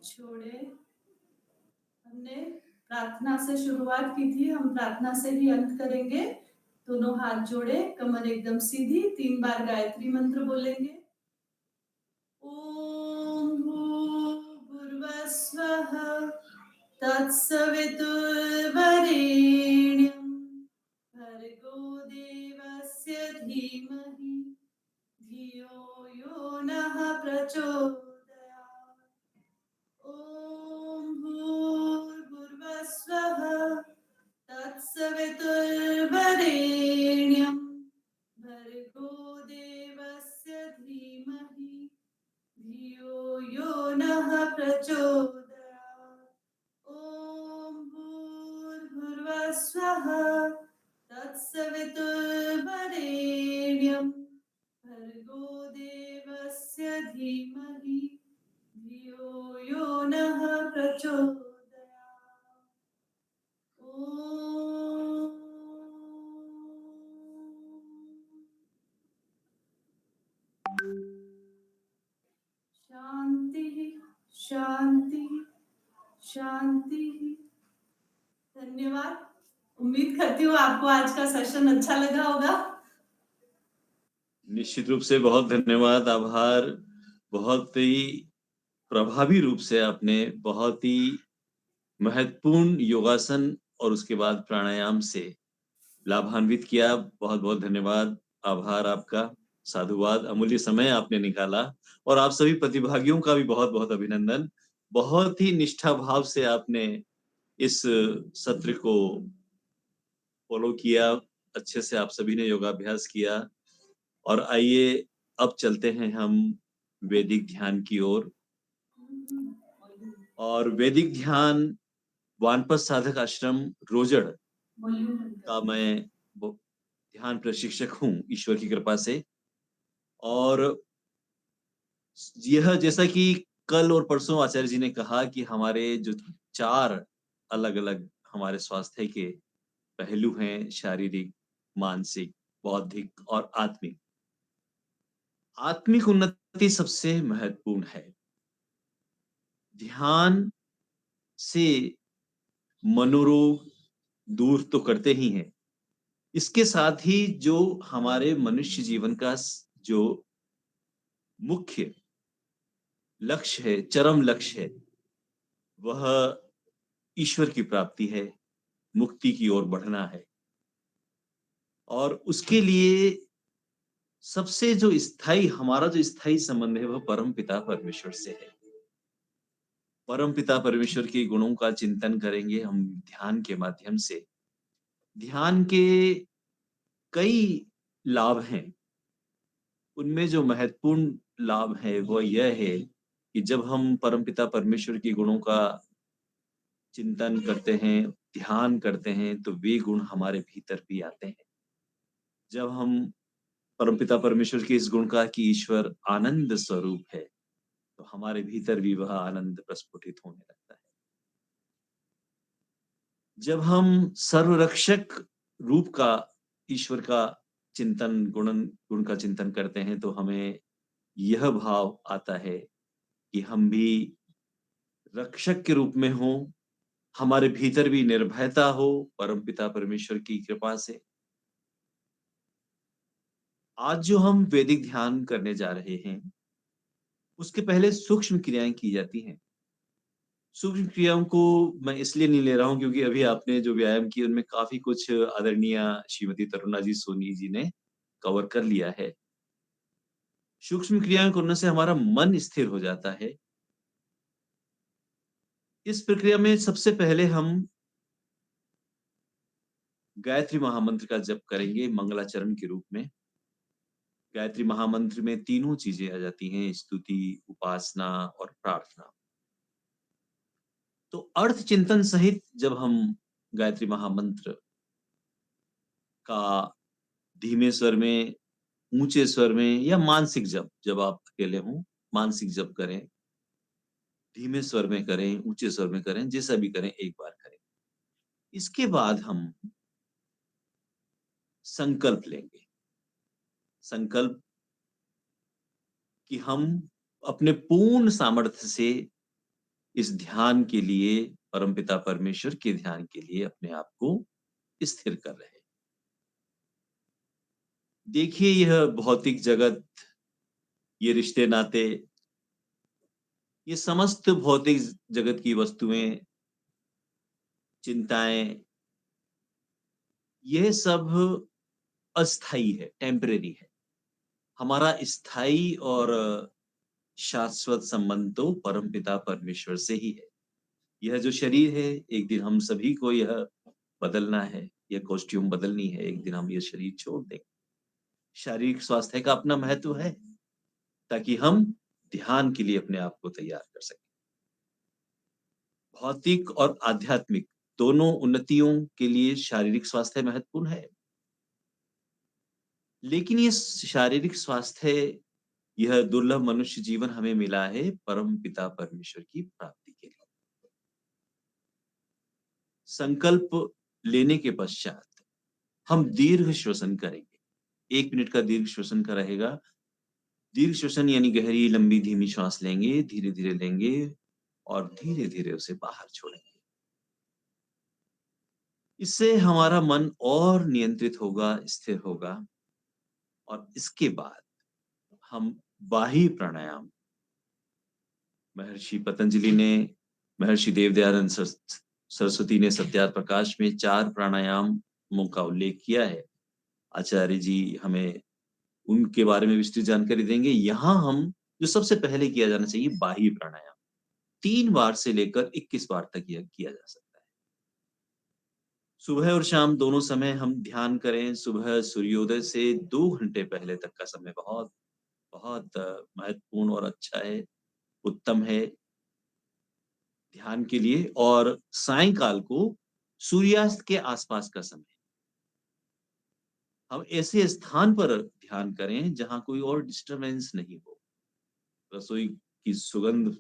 छोड़े। हमने प्रार्थना से शुरुआत की थी, हम प्रार्थना से ही अंत करेंगे। दोनों हाथ जोड़े, कमर एकदम सीधी, 3 बार गायत्री मंत्र बोलेंगे। ओम भूर्भुवस्वः तत्सवितुर्वरेण्यं भर्गो देवस्य धीमहि धियो यो नः प्रचोदयात्। ओम भूर्भुवस्वः तत्सवितुर्वरेण्यं भर्गो देवस्य धीमहि धियो यो नः प्रचोदयात्। ओम भूर्भुवस्वः तत्सवितुर्वरेण्यं भर्गो देवस्य धीमहि धियो यो नः प्रचोदयात्। ओम शांति शांति शांति। धन्यवाद। उम्मीद करती हूँ आपको आज का सेशन अच्छा लगा होगा। निश्चित रूप से बहुत धन्यवाद, आभार। बहुत ही प्रभावी रूप से आपने बहुत ही महत्वपूर्ण योगासन और उसके बाद प्राणायाम से लाभान्वित किया। बहुत-बहुत धन्यवाद, आभार आपका, साधुवाद, अमूल्य समय आपने निकाला और आप सभी प्रतिभागियों का भी बहुत-बहुत अभिनंदन। बहुत ही निष्ठा भाव से आपने इस सत्र को फ़ॉलो किया, अच्छे से आप सभी ने योगाभ्यास किया और आइए अब चलते हैं हम वैदिक ध्यान की ओर। और वैदिक ध्यान वानप्रस्थ साधक आश्रम रोजड़ का मैं वो ध्यान प्रशिक्षक हूँ ईश्वर की कृपा से। और यह जैसा कि कल और परसों आचार्य जी ने कहा कि हमारे जो 4 अलग-अलग हमारे स्वास्थ्य के पहलू हैं, शारीरिक, मानसिक, बौद्धिक और आत्मिक। आत्मिक उन्नति सबसे महत्वपूर्ण है। ध्यान से मनोरोग दूर तो करते ही हैं। इसके साथ ही जो हमारे मनुष्य जीवन का जो मुख्य लक्ष्य है, चरम लक्ष्य है, वह ईश्वर की प्राप्ति है, मुक्ति की ओर बढ़ना है। और उसके लिए सबसे जो स्थायी हमारा जो स्थायी संबंध है वह परमपिता परमेश्वर से है। परमपिता परमेश्वर के गुणों का चिंतन करेंगे हम ध्यान के माध्यम से। ध्यान के कई लाभ हैं। उनमें जो महत्वपूर्ण लाभ है वह यह है कि जब हम परमपिता परमेश्वर के गुणों का चिंतन करते हैं, ध्यान करते हैं, तो वे गुण हमारे भीतर भी आते हैं। जब हम परमपिता परमेश्वर के इस गुण का कि ईश्वर आनंद स्वरूप है, तो हमारे भीतर भी वह आनंद प्रस्फुटित होने लगता है। जब हम सर्वरक्षक रूप का ईश्वर का चिंतन गुण का चिंतन करते हैं, तो हमें यह भाव आता है कि हम भी रक्षक के रूप में हों, हमारे भीतर भी निर्भयता हो परमपिता परमेश्वर की कृपा से। आज जो हम वैदिक ध्यान करने जा रहे हैं, उसके पहले सूक्ष्म क्रियाएँ की जाती हैं। सूक्ष्म क्रियाओं को मैं इसलिए नहीं ले रहा हूँ क्योंकि अभी आपने जो व्यायाम किए उनमें काफ़ी कुछ आदरणीय श्रीमती तरुणा जी सोनी जी ने कवर कर लिया है। सूक्ष्म क्रियाएँ करने से हमारा मन स्थिर हो जाता है। इस प्रक्रिया में सबसे पहले हम गायत्री महामंत्र का जप करेंगे मंगलाचरण के रूप में। गायत्री महामंत्र में तीनों चीज़ें आ जाती हैं, स्तुति, उपासना और प्रार्थना। तो अर्थ चिंतन सहित जब हम गायत्री महामंत्र का धीमे स्वर में, ऊँचे स्वर में या मानसिक जप, जब आप अकेले हों, मानसिक जप करें, धीमे स्वर में करें, ऊँचे स्वर में करें, जैसा भी करें एक बार करें। इसके बाद हम संकल्प लेंगे। संकल्प कि हम अपने पूर्ण सामर्थ्य से इस ध्यान के लिए, परमपिता परमेश्वर के ध्यान के लिए अपने आप को स्थिर कर रहे हैं। देखिए यह भौतिक जगत, ये रिश्ते-नाते, ये समस्त भौतिक जगत की वस्तुएँ, चिंताएँ, ये सब अस्थायी है, टेम्परेरी है। हमारा स्थायी और शाश्वत संबंध तो परमपिता परमेश्वर से ही है। यह जो शरीर है, एक दिन हम सभी को यह बदलना है, यह कॉस्ट्यूम बदलनी है, एक दिन हम ये शरीर छोड़ देंगे। शारीरिक स्वास्थ्य का अपना महत्व है, ताकि हम ध्यान के लिए अपने आप को तैयार कर सकें। भौतिक और आध्यात्मिक दोनों उन्नतियों के लिए शारीरिक स्वास्थ्य महत्वपूर्ण है। लेकिन ये शारीरिक स्वास्थ्य, यह दुर्लभ मनुष्य जीवन हमें मिला है परम पिता परमेश्वर की प्राप्ति के लिए। संकल्प लेने के पश्चात हम दीर्घ श्वसन करेंगे। 1 मिनट का दीर्घ श्वसन का रहेगा। दीर्घ श्वसन यानी गहरी, लंबी, धीमी श्वास लेंगे, धीरे-धीरे लेंगे और धीरे-धीरे उसे बाहर छोड़ेंगे। इससे हमारा मन और नियंत्रित होगा, स्थिर होगा और इसके बाद हम बाही प्राणायाम, महर्षि पतंजलि ने, महर्षि देवदयानंद सरस्वती ने सत्यार्थ प्रकाश में 4 प्राणायामों का उल्लेख किया है। आचार्य जी हमें उनके बारे में विस्तृत जानकारी देंगे। यहाँ हम जो सबसे पहले किया जाना चाहिए बाही प्राणायाम। 3 बार से लेकर 21 बार तक यह किया जा सकता है। सुबह और शाम दोनों समय हम ध्यान करें। सुबह सूर्योदय से 2 घंटे पहले तक का समय बहुत बहुत महत्वपूर्ण और अच्छा है, उत्तम है ध्यान के लिए। और सायंकाल को सूर्यास्त के आसपास का समय। हम ऐसे स्थान पर ध्यान करें जहाँ कोई और डिस्टर्बेंस नहीं हो, रसोई की सुगंध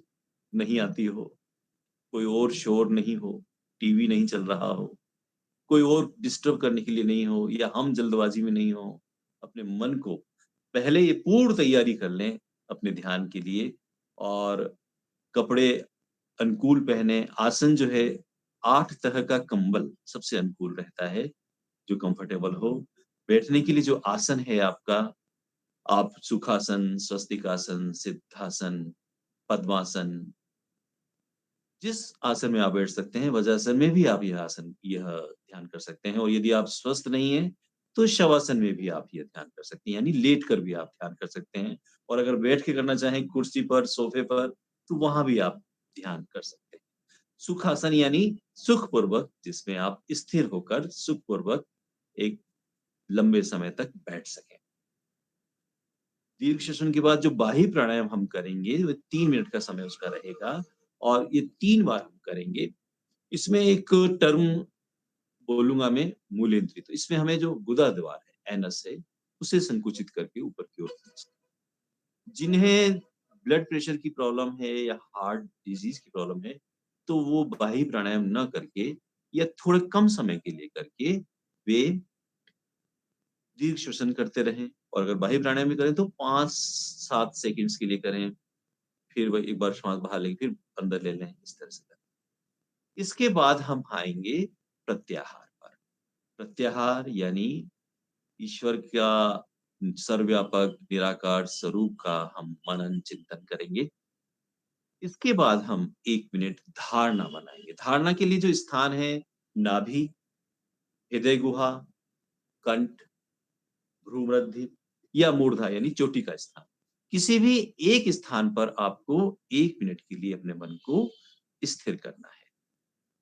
नहीं आती हो, कोई और शोर नहीं हो, टीवी नहीं चल रहा हो, कोई और डिस्टर्ब करने के लिए नहीं हो या हम जल्दबाजी में नहीं हो। अपने मन को पहले ये पूर्ण तैयारी कर लें अपने ध्यान के लिए और कपड़े अनुकूल पहने। आसन जो है 8 तरह का कंबल सबसे अनुकूल रहता है, जो कंफर्टेबल हो। बैठने के लिए जो आसन है आपका, आप सुखासन, स्वस्तिकासन, सिद्धासन, पद्मासन, जिस आसन में आप बैठ सकते हैं, वज्रासन में भी आप यह ध्यान कर सकते हैं। और यदि आप स्वस्थ नहीं हैं, तो शवासन में भी आप यह ध्यान कर सकते हैं, यानी लेट कर भी आप ध्यान कर सकते हैं। और अगर बैठ के करना चाहें कुर्सी पर, सोफे पर, तो वहाँ भी आप ध्यान कर सकते हैं। सुखासन यानी सुखपूर्वक, जिसमें आप स्थिर होकर सुखपूर्वक एक लंबे समय तक बैठ सकें। दीर्घ श्वसन के बाद जो बाही प्राणायाम हम करेंगे, वो 3 मिनट का समय उसका रहेगा और ये 3 बार हम करेंगे। इसमें एक टर्म बोलूँगा मैं, मूलेंद्रिय। तो इसमें हमें जो गुदा द्वार है, एनस है, उसे संकुचित करके ऊपर की ओर खींचना है। जिन्हें ब्लड प्रेशर की प्रॉब्लम है या हार्ट डिजीज़ की प्रॉब्लम है, तो वो बाही प्राणायाम ना करके या थोड़े कम समय के लिए करके वे दीर्घ श्वसन करते रहें। और अगर बाह्य प्राणायाम भी करें तो 5-7 सेकंड्स के लिए करें, फिर वही एक बार श्वास बाहर लें, फिर अंदर ले लें, इस तरह से करें। इसके बाद हम आएँगे प्रत्याहार पर। प्रत्याहार यानी ईश्वर का सर्वव्यापक निराकार स्वरूप का हम मनन चिंतन करेंगे। इसके बाद हम 1 मिनट धारणा बनाएँगे। धारणा के लिए जो स्थान है नाभि, हृदय गुहा, कंठ, भ्रूमध्य या मूर्धा यानी चोटी का स्थान। किसी भी एक स्थान पर आपको 1 मिनट के लिए अपने मन को स्थिर करना है।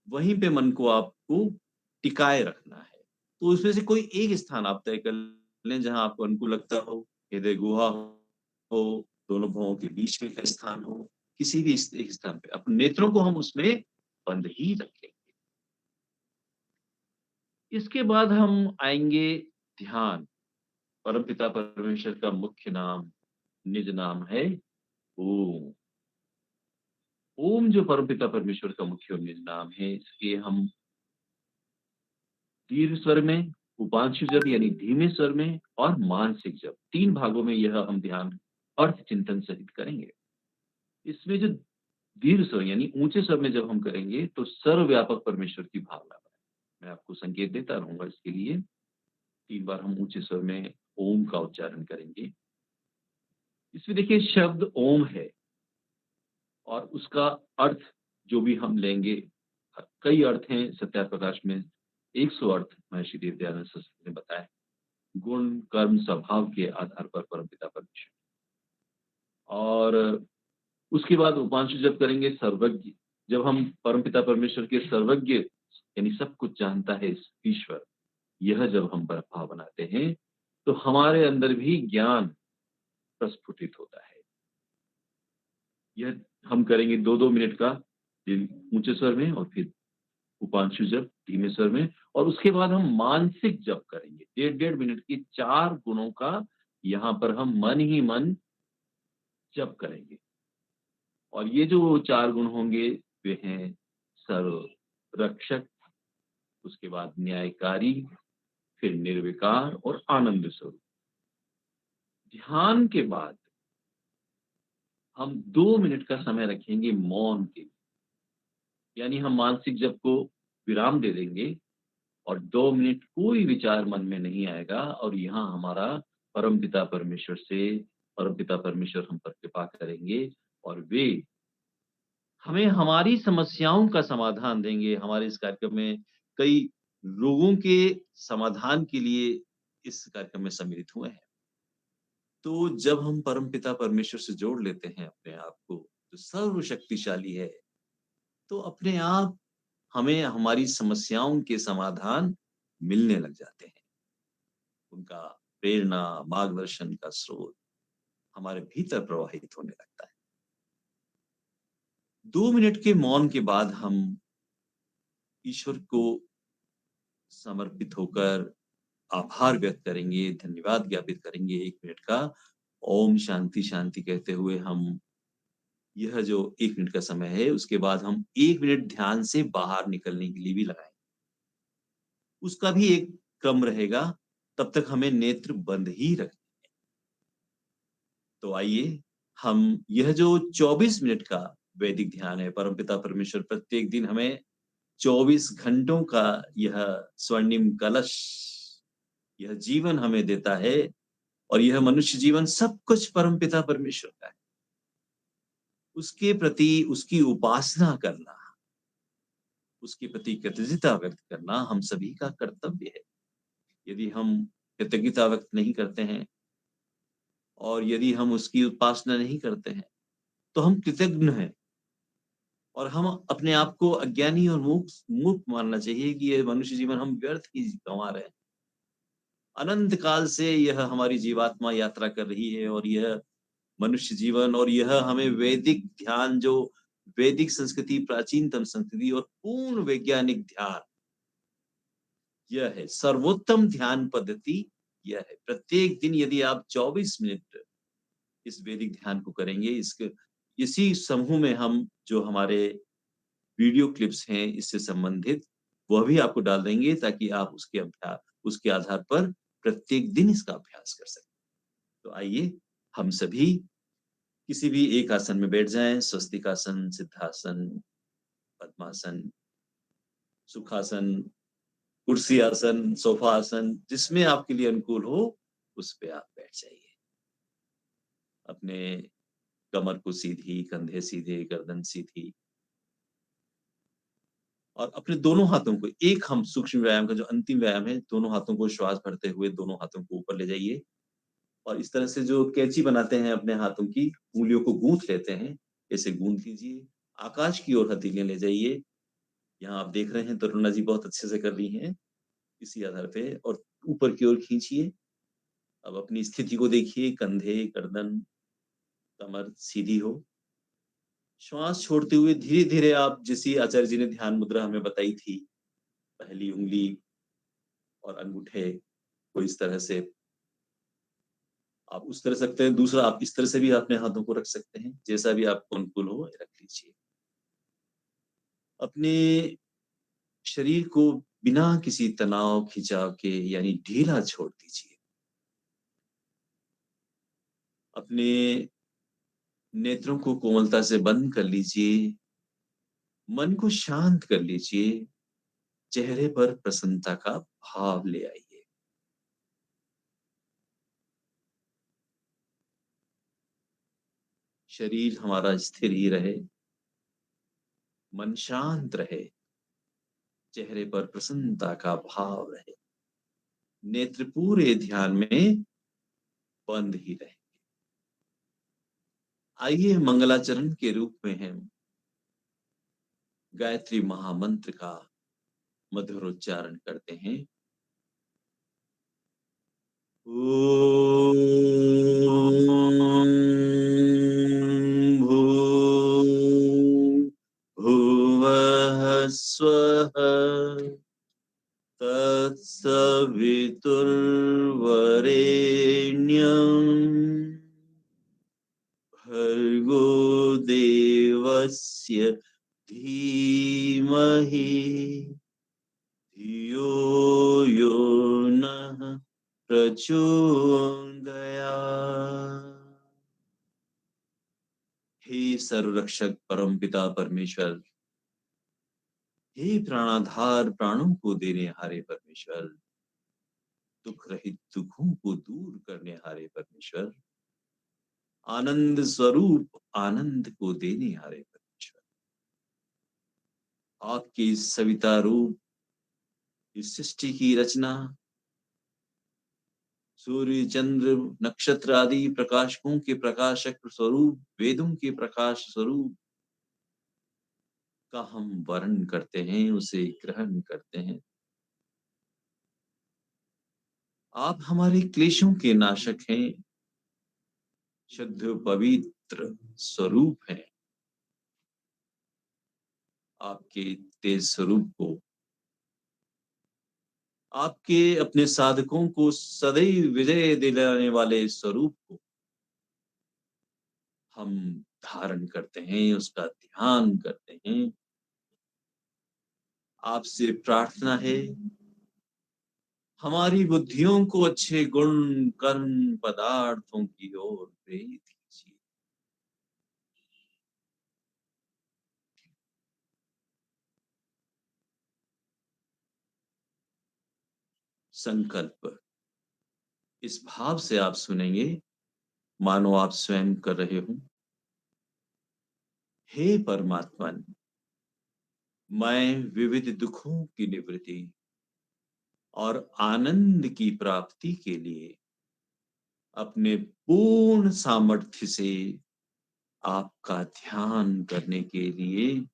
वहीं पे मन को आपको टिकाए रखना है। तो उसमें से कोई एक स्थान आप तय कर लें जहाँ आपको अनुकूल लगता हो, हृदय गुहा हो, दोनों भौहों के बीच में का स्थान हो, किसी भी एक स्थान पे अपने नेत्रों को हम उसमें बंद ही रखेंगे। इसके बाद हम आएँगे ध्यान। परमपिता परमेश्वर का मुख्य नाम, निज नाम है ओम। ओम जो परमपिता परमेश्वर का मुख्य और निज नाम है, इसके हम दीर्घ स्वर में, उपांशु जप यानी धीमे स्वर में और मानसिक जप 3 भागों में यह हम ध्यान अर्थ चिंतन सहित करेंगे। इसमें जो दीर्घ स्वर यानी ऊंचे स्वर में जब हम करेंगे तो सर्वव्यापक परमेश्वर की भावना बने। मैं आपको संकेत देता रहूंगा इसके लिए। 3 बार हम ऊंचे स्वर में ओम का उच्चारण करेंगे। इसमें देखिए शब्द ओम है और उसका अर्थ जो भी हम लेंगे, कई अर्थ हैं सत्यार्थ प्रकाश में, 100 अर्थ महर्षि देव दयानंद सरस्वती ने बताया। गुण, कर्म, स्वभाव के आधार पर परमपिता परमेश्वर। और उसके बाद उपांशु जब करेंगे सर्वज्ञ। जब हम परमपिता परमेश्वर के सर्वज्ञ यानी सब कुछ जानता है इस ईश्वर, यह जब हम भाव बनाते हैं तो हमारे अंदर भी ज्ञान प्रस्फुटित होता है। यह हम करेंगे 2-2 मिनट का ऊंचे स्वर में और फिर उपांशु जप धीमे स्वर में, और उसके बाद हम मानसिक जप करेंगे 1.5 मिनट की 4 गुणों का यहाँ पर हम मन ही मन जप करेंगे। और ये जो 4 गुण होंगे वे हैं सर्व रक्षक, उसके बाद न्यायकारी, फिर निर्विकार और आनंद स्वरूप। ध्यान के बाद हम 2 मिनट का समय रखेंगे मौन के लिए, यानी हम मानसिक जप को विराम दे देंगे और 2 मिनट कोई विचार मन में नहीं आएगा और यहाँ हमारा परमपिता परमेश्वर से परमपिता परमेश्वर हम पर कृपा करेंगे और वे हमें हमारी समस्याओं का समाधान देंगे। हमारे इस कार्यक्रम में कई लोगों के समाधान के लिए इस कार्यक्रम में सम्मिलित हुए हैं। तो जब हम परमपिता परमेश्वर से जोड़ लेते हैं अपने आप को, जो सर्वशक्तिशाली है, तो अपने आप हमें हमारी समस्याओं के समाधान मिलने लग जाते हैं। उनका प्रेरणा, मार्गदर्शन का स्रोत हमारे भीतर प्रवाहित होने लगता है। 2 मिनट के मौन के बाद हम ईश्वर को समर्पित होकर आभार व्यक्त करेंगे, धन्यवाद ज्ञापित करेंगे 1 मिनट का। ओम शांति शांति कहते हुए हम यह जो 1 मिनट का समय है, उसके बाद हम 1 मिनट ध्यान से बाहर निकलने के लिए भी लगाएंगे। उसका भी एक क्रम रहेगा, तब तक हमें नेत्र बंद ही रखने। तो आइए हम यह जो 24 मिनट का वैदिक ध्यान है, परमपिता परमेश्वर प्रत्येक दिन हमें 24 घंटों का यह स्वर्णिम कलश, यह जीवन हमें देता है और यह मनुष्य जीवन सब कुछ परमपिता परमेश्वर का है। उसके प्रति उसकी उपासना करना, उसके प्रति कृतज्ञता व्यक्त करना हम सभी का कर्तव्य है। यदि हम कृतज्ञता व्यक्त नहीं करते हैं और यदि हम उसकी उपासना नहीं करते हैं, तो हम कृतघ्न हैं और हम अपने आप को अज्ञानी और मूर्ख मानना चाहिए कि ये मनुष्य जीवन हम व्यर्थ ही गंवा रहे हैं। अनंत काल से यह हमारी जीवात्मा यात्रा कर रही है और यह मनुष्य जीवन और यह हमें वैदिक ध्यान, जो वैदिक संस्कृति, प्राचीनतम संस्कृति और पूर्ण वैज्ञानिक ध्यान, यह है सर्वोत्तम ध्यान पद्धति। यह है प्रत्येक दिन यदि आप 24 मिनट इस वैदिक ध्यान को करेंगे, इसके इसी समूह में हम जो हमारे वीडियो क्लिप्स हैं इससे संबंधित, वह भी आपको डाल देंगे ताकि आप उसके आधार पर प्रत्येक दिन इसका अभ्यास कर सकें। तो आइए हम सभी किसी भी एक आसन में बैठ जाएं, स्वस्तिकासन, सिद्धासन, पद्मासन, सुखासन, कुर्सी आसन, सोफा आसन, जिसमें आपके लिए अनुकूल हो उस पे आप बैठ जाइए। अपने कमर को सीधी, कंधे सीधे, गर्दन सीधी और अपने दोनों हाथों को एक हम सूक्ष्म व्यायाम का जो अंतिम व्यायाम है, दोनों हाथों को श्वास भरते हुए दोनों हाथों को ऊपर ले जाइए और इस तरह से जो कैंची बनाते हैं अपने हाथों की, उँगलियों को गूँथ लेते हैं, ऐसे गूँथ लीजिए। आकाश की ओर हथेलियाँ ले जाइए। यहाँ आप देख रहे हैं तरुणा जी बहुत अच्छे से कर रही हैं, इसी आधार पे और ऊपर की ओर खींचिए। अब अपनी स्थिति को देखिए, कंधे, गर्दन, कमर सीधी हो। श्वास छोड़ते हुए धीरे-धीरे आप जैसी आचार्य जी ने ध्यान मुद्रा हमें बताई थी, पहली उँगली और अंगूठे को इस तरह से आप उस तरह सकते हैं, दूसरा आप इस तरह से भी अपने हाथों को रख सकते हैं, जैसा भी आपको अनुकूल हो रख लीजिए। अपने शरीर को बिना किसी तनाव, खिंचाव के यानी ढीला छोड़ दीजिए। अपने नेत्रों को कोमलता से बंद कर लीजिए, मन को शांत कर लीजिए, चेहरे पर प्रसन्नता का भाव ले आइए। शरीर हमारा स्थिर ही रहे, मन शांत रहे, चेहरे पर प्रसन्नता का भाव रहे, नेत्र पूरे ध्यान में बंद ही रहे। आइए मंगलाचरण के रूप में हम गायत्री महामंत्र का मधुर उच्चारण करते हैं। ॐ भूर्भुवः स्वः तत्सवितुर्वरेण्यम् भर्गो देवस्य धीमहि धियो यो नः प्रचोदयात्। हे सर्वरक्षक परमपिता परमेश्वर, हे प्राणाधार प्राणों को देने हारे परमेश्वर, दुख रहित दुखों को दूर करने हारे परमेश्वर, आनंद स्वरूप आनंद को देने हारे परमेश्वर, आपके इस सविता रूप इस सृष्टि की रचना सूर्य चंद्र नक्षत्र आदि प्रकाशकों के प्रकाशक स्वरूप वेदों के प्रकाश स्वरूप का हम वर्ण करते हैं, उसे ग्रहण करते हैं। आप हमारे क्लेशों के नाशक हैं, शुद्ध पवित्र स्वरूप हैं। आपके तेज स्वरूप को, आपके अपने साधकों को सदैव विजय दिलाने वाले स्वरूप को हम धारण करते हैं, उसका ध्यान करते हैं। आपसे प्रार्थना है हमारी बुद्धियों को अच्छे गुण कर्म पदार्थों की ओर प्रेरित कीजिए। संकल्प इस भाव से आप सुनेंगे मानो आप स्वयं कर रहे हो। हे परमात्मन, मैं विविध दुखों की निवृत्ति और आनंद की प्राप्ति के लिए अपने पूर्ण सामर्थ्य से आपका ध्यान करने के लिए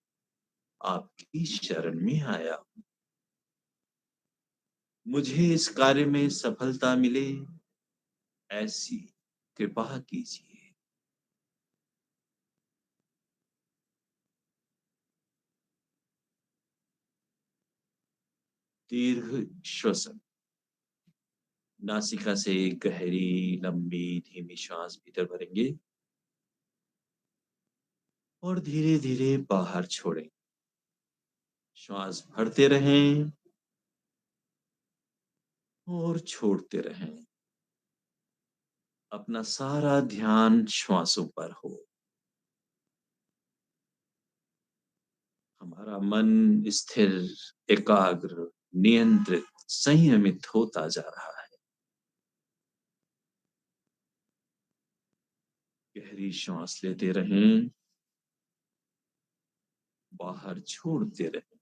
आपकी शरण में आया हूं। मुझे इस कार्य में सफलता मिले ऐसी कृपा कीजिए। दीर्घ श्वसन, नासिका से गहरी लंबी धीमी श्वास भीतर भरेंगे और धीरे धीरे बाहर छोड़ें। श्वास भरते रहें और छोड़ते रहें। अपना सारा ध्यान श्वासों पर हो। हमारा मन स्थिर, एकाग्र, नियंत्रित, संयमित होता जा रहा है। गहरी श्वास लेते रहें, बाहर छोड़ते रहें।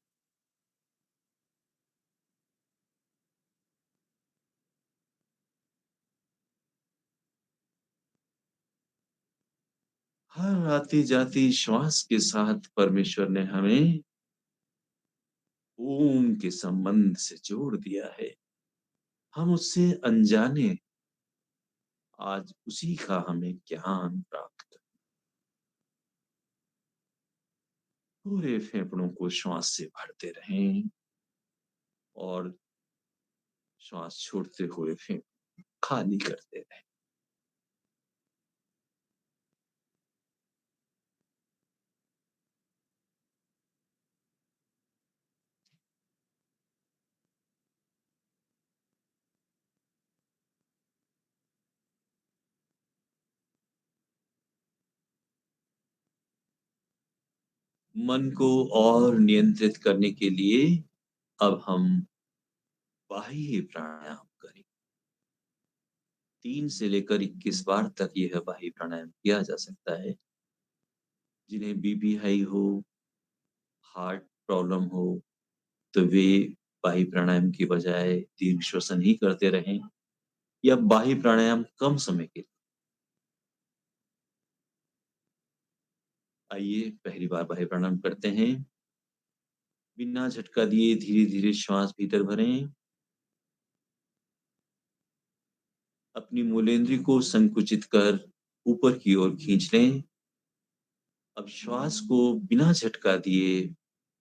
हर आती-जाती श्वास के साथ परमेश्वर ने हमें ओम के संबंध से जोड़ दिया है। हम उससे अनजाने आज उसी का हमें ज्ञान प्राप्त। पूरे फेफड़ों को श्वास से भरते रहें और श्वास छोड़ते हुए फेफड़े खाली करते रहें। मन को और नियंत्रित करने के लिए अब हम बाह्य प्राणायाम करें। 3 से लेकर 21 बार तक यह बाह्य प्राणायाम किया जा सकता है। जिन्हें बीपी हाई हो, हार्ट प्रॉब्लम हो, तो वे बाह्य प्राणायाम की बजाय दीर्घ श्वसन ही करते रहें या बाह्य प्राणायाम कम समय के लिए। आइए पहली बार बाह्य प्राणायाम करते हैं। बिना झटका दिए धीरे-धीरे श्वास भीतर भरें। अपनी मूलेंद्री को संकुचित कर ऊपर की ओर खींच लें। अब श्वास को बिना झटका दिए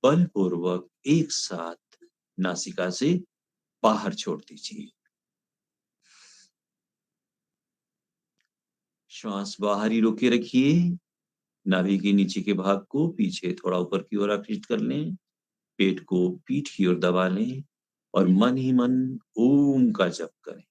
बलपूर्वक एक साथ नासिका से बाहर छोड़ दीजिए। श्वास बाहर ही रोके रखिए। नाभि के नीचे के भाग को पीछे थोड़ा ऊपर की ओर आकर्षित कर लें। पेट को पीठ की ओर दबा लें और मन ही मन ओम का जप करें।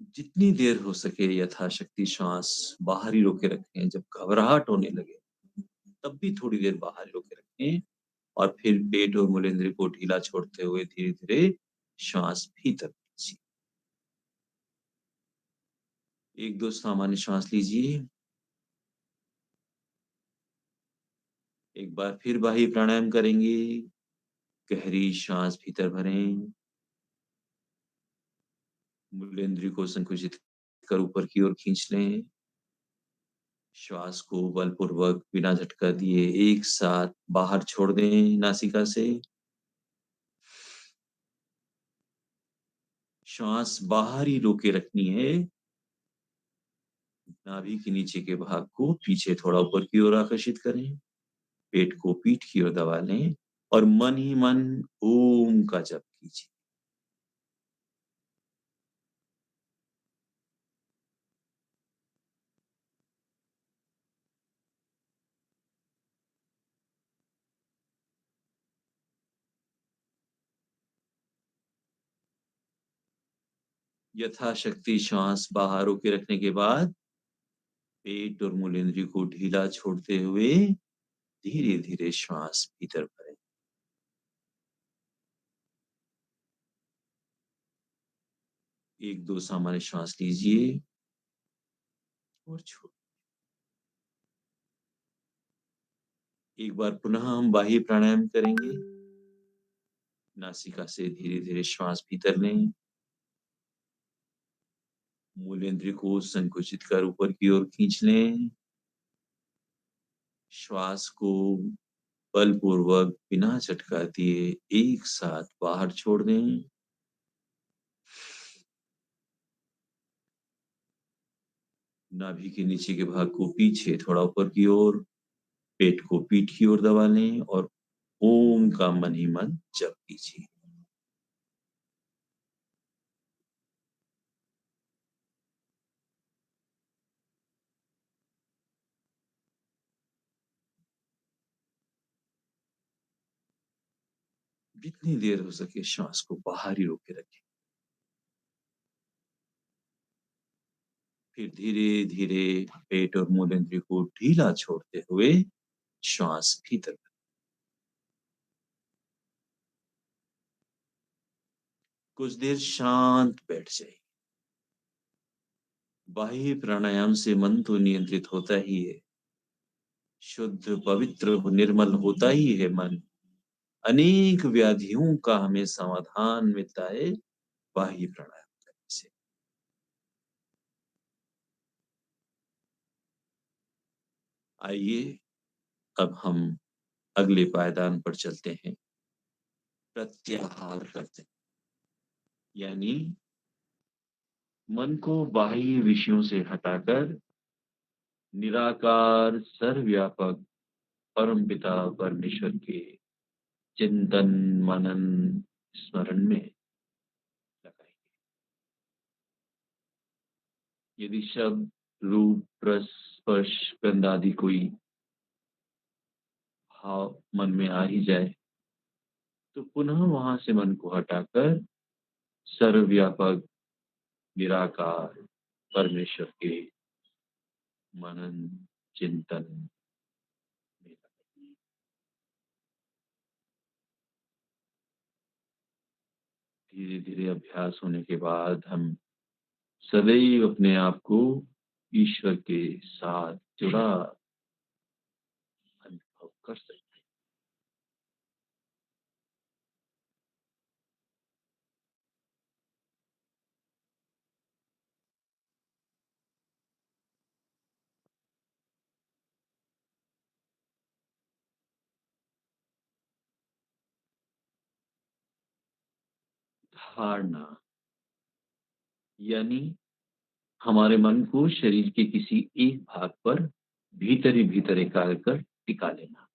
जितनी देर हो सके यथाशक्ति श्वास बाहर ही रोके रखें। जब घबराहट होने लगे तब भी थोड़ी देर बाहर रोके रखें और फिर पेट और मूलेंद्र को ढीला छोड़ते हुए धीरे-धीरे श्वास भीतर खींचिए। 1-2 सामान्य श्वास लीजिए। एक बार फिर बाह्य प्राणायाम करेंगे। गहरी श्वास भीतर भरें। मूलेंद्र को संकुचित कर ऊपर की ओर खींच लें। श्वास को बलपूर्वक बिना झटका दिए एक साथ बाहर छोड़ दें नासिका से। श्वास बाहर ही रोके रखनी है। नाभि के नीचे के भाग को पीछे थोड़ा ऊपर की ओर आकर्षित करें। पेट को पीठ की ओर दबा लें और मन ही मन ओम का जप कीजिए। यथाशक्ति श्वास बाहर रोके रखने के बाद पेट और मूलेंद्री को ढीला छोड़ते हुए धीरे-धीरे श्वास भीतर भरें। 1-2 सामान्य श्वास लीजिए और छोड़। एक बार पुनः हम बाह्य प्राणायाम करेंगे। नासिका से धीरे-धीरे श्वास भीतर लें। मूलेंद्र को संकुचित कर ऊपर की ओर खींच लें। श्वास को बलपूर्वक बिना झटका दिए एक साथ बाहर छोड़ दें। नाभि के नीचे के भाग को पीछे थोड़ा ऊपर की ओर, पेट को पीठ की ओर दबा लें और ओम का मन ही मन जप कीजिए। जितनी देर हो सके श्वास को बाहर ही रोके रखें। फिर धीरे-धीरे पेट और मूलेंद्र को ढीला छोड़ते हुए श्वास भीतर। कुछ देर शांत बैठ जाइए। बाह्य प्राणायाम से मन तो नियंत्रित होता ही है, शुद्ध, पवित्र, निर्मल होता ही है मन। अनेक व्याधियों का हमें समाधान मिलता है बाह्य प्राणायाम करने से। आइए अब हम अगले पायदान पर चलते हैं। प्रत्याहार करते हैं, यानी मन को बाह्य विषयों से हटाकर निराकार सर्वव्यापक परमपिता परमेश्वर के चिंतन, मनन, स्मरण में लगाएंगे। यदि शब्द, रूप, रस, स्पर्श, गंध आदि कोई भाव मन में आ ही जाए तो पुनः वहां से मन को हटाकर सर्वव्यापक निराकार परमेश्वर के मनन, चिंतन में लगाएंगे। धीरे धीरे अभ्यास होने के बाद हम सदैव अपने आप को ईश्वर के साथ जुड़ा अनुभव कर सकते हैं। धारणा, यानी हमारे मन को शरीर के किसी एक भाग पर भीतर ही भीतर एकाग्र कर टिका लेना।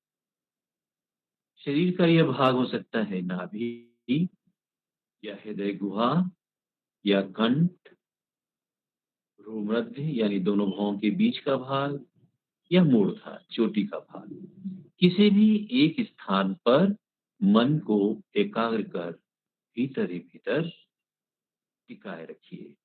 शरीर का यह भाग हो सकता है नाभि या हृदय गुहा या कंठ, भ्रूमध्य यानी दोनों भौं के बीच का भाग, या मूर्धा चोटी का भाग। किसी भी एक स्थान पर मन को एकाग्र कर भीतर ही भीतर टिकाए रखिए।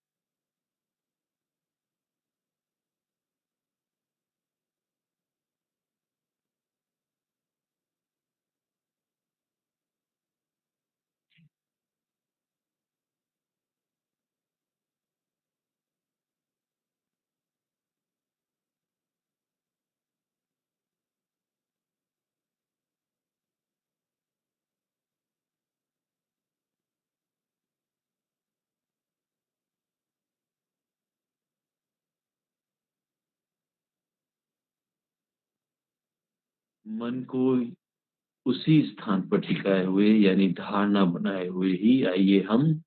मन को उसी स्थान पर टिकाए हुए यानी धारणा बनाए हुए ही आइए हम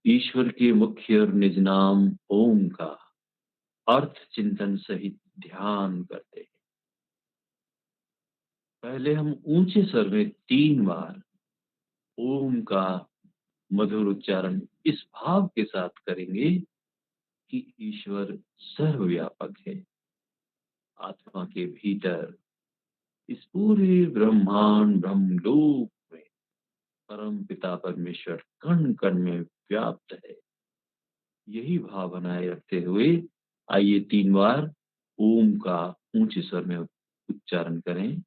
ईश्वर के मुख्य और निज नाम ओम का अर्थ चिंतन सहित ध्यान करते हैं। पहले हम ऊंचे स्वर में 3 बार ओम का मधुर उच्चारण इस भाव के साथ करेंगे कि ईश्वर सर्वव्यापक है। आत्मा के भीतर इस पूरे ब्रह्मांड ब्रह्मलोक में परम पिता परमेश्वर कण कण में व्याप्त है। यही भाव बनाए रखते हुए आइए 3 बार ओम का ऊंचे स्वर में उच्चारण करें।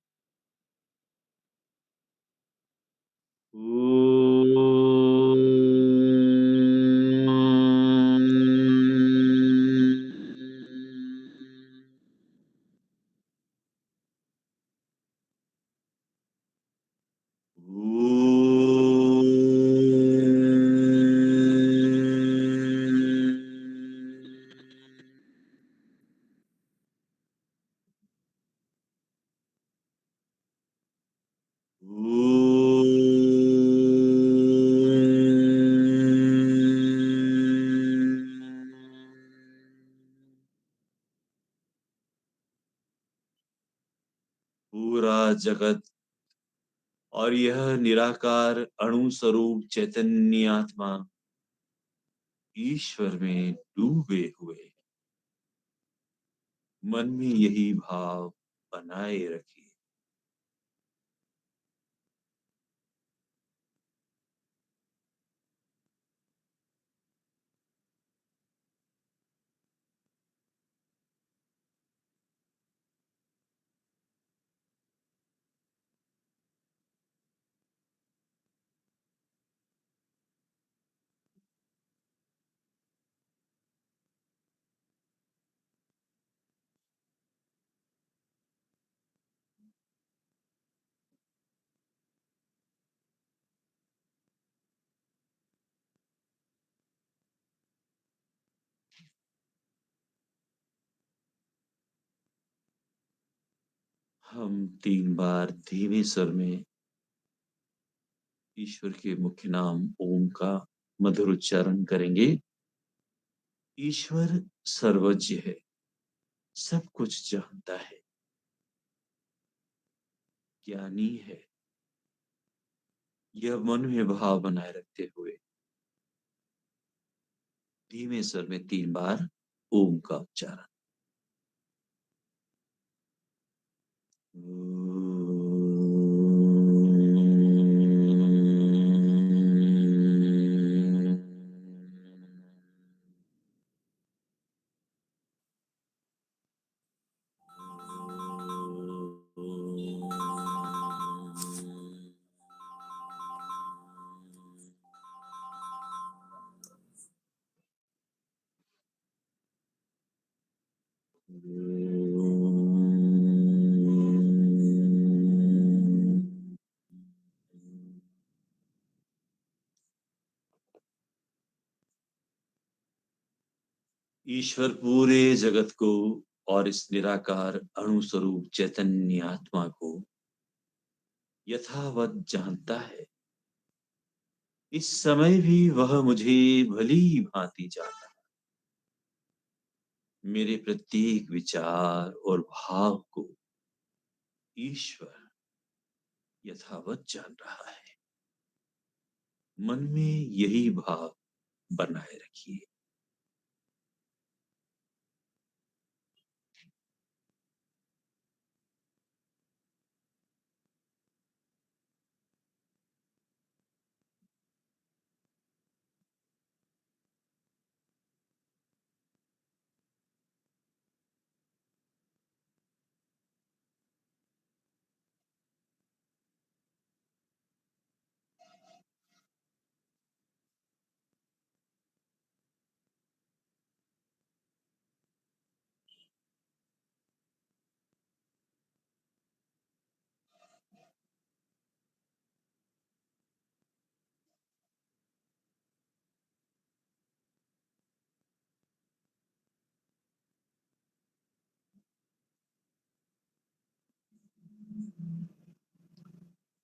पूरा जगत और यह निराकार अणु स्वरूप चैतन्य आत्मा ईश्वर में डूबे हुए। मन में यही भाव बनाए रखिए। हम 3 बार धीमे स्वर में ईश्वर के मुख्य नाम ओम का मधुर उच्चारण करेंगे। ईश्वर सर्वज्ञ है, सब कुछ जानता है, ज्ञानी है। यह मन में भाव बनाए रखते हुए धीमे स्वर में 3 बार ओम का उच्चारण। ईश्वर पूरे जगत को और इस निराकार अणु स्वरूप चैतन्य आत्मा को यथावत जानता है। इस समय भी वह मुझे भली भांति जानता है। मेरे प्रत्येक विचार और भाव को ईश्वर यथावत जान रहा है। मन में यही भाव बनाए रखिए।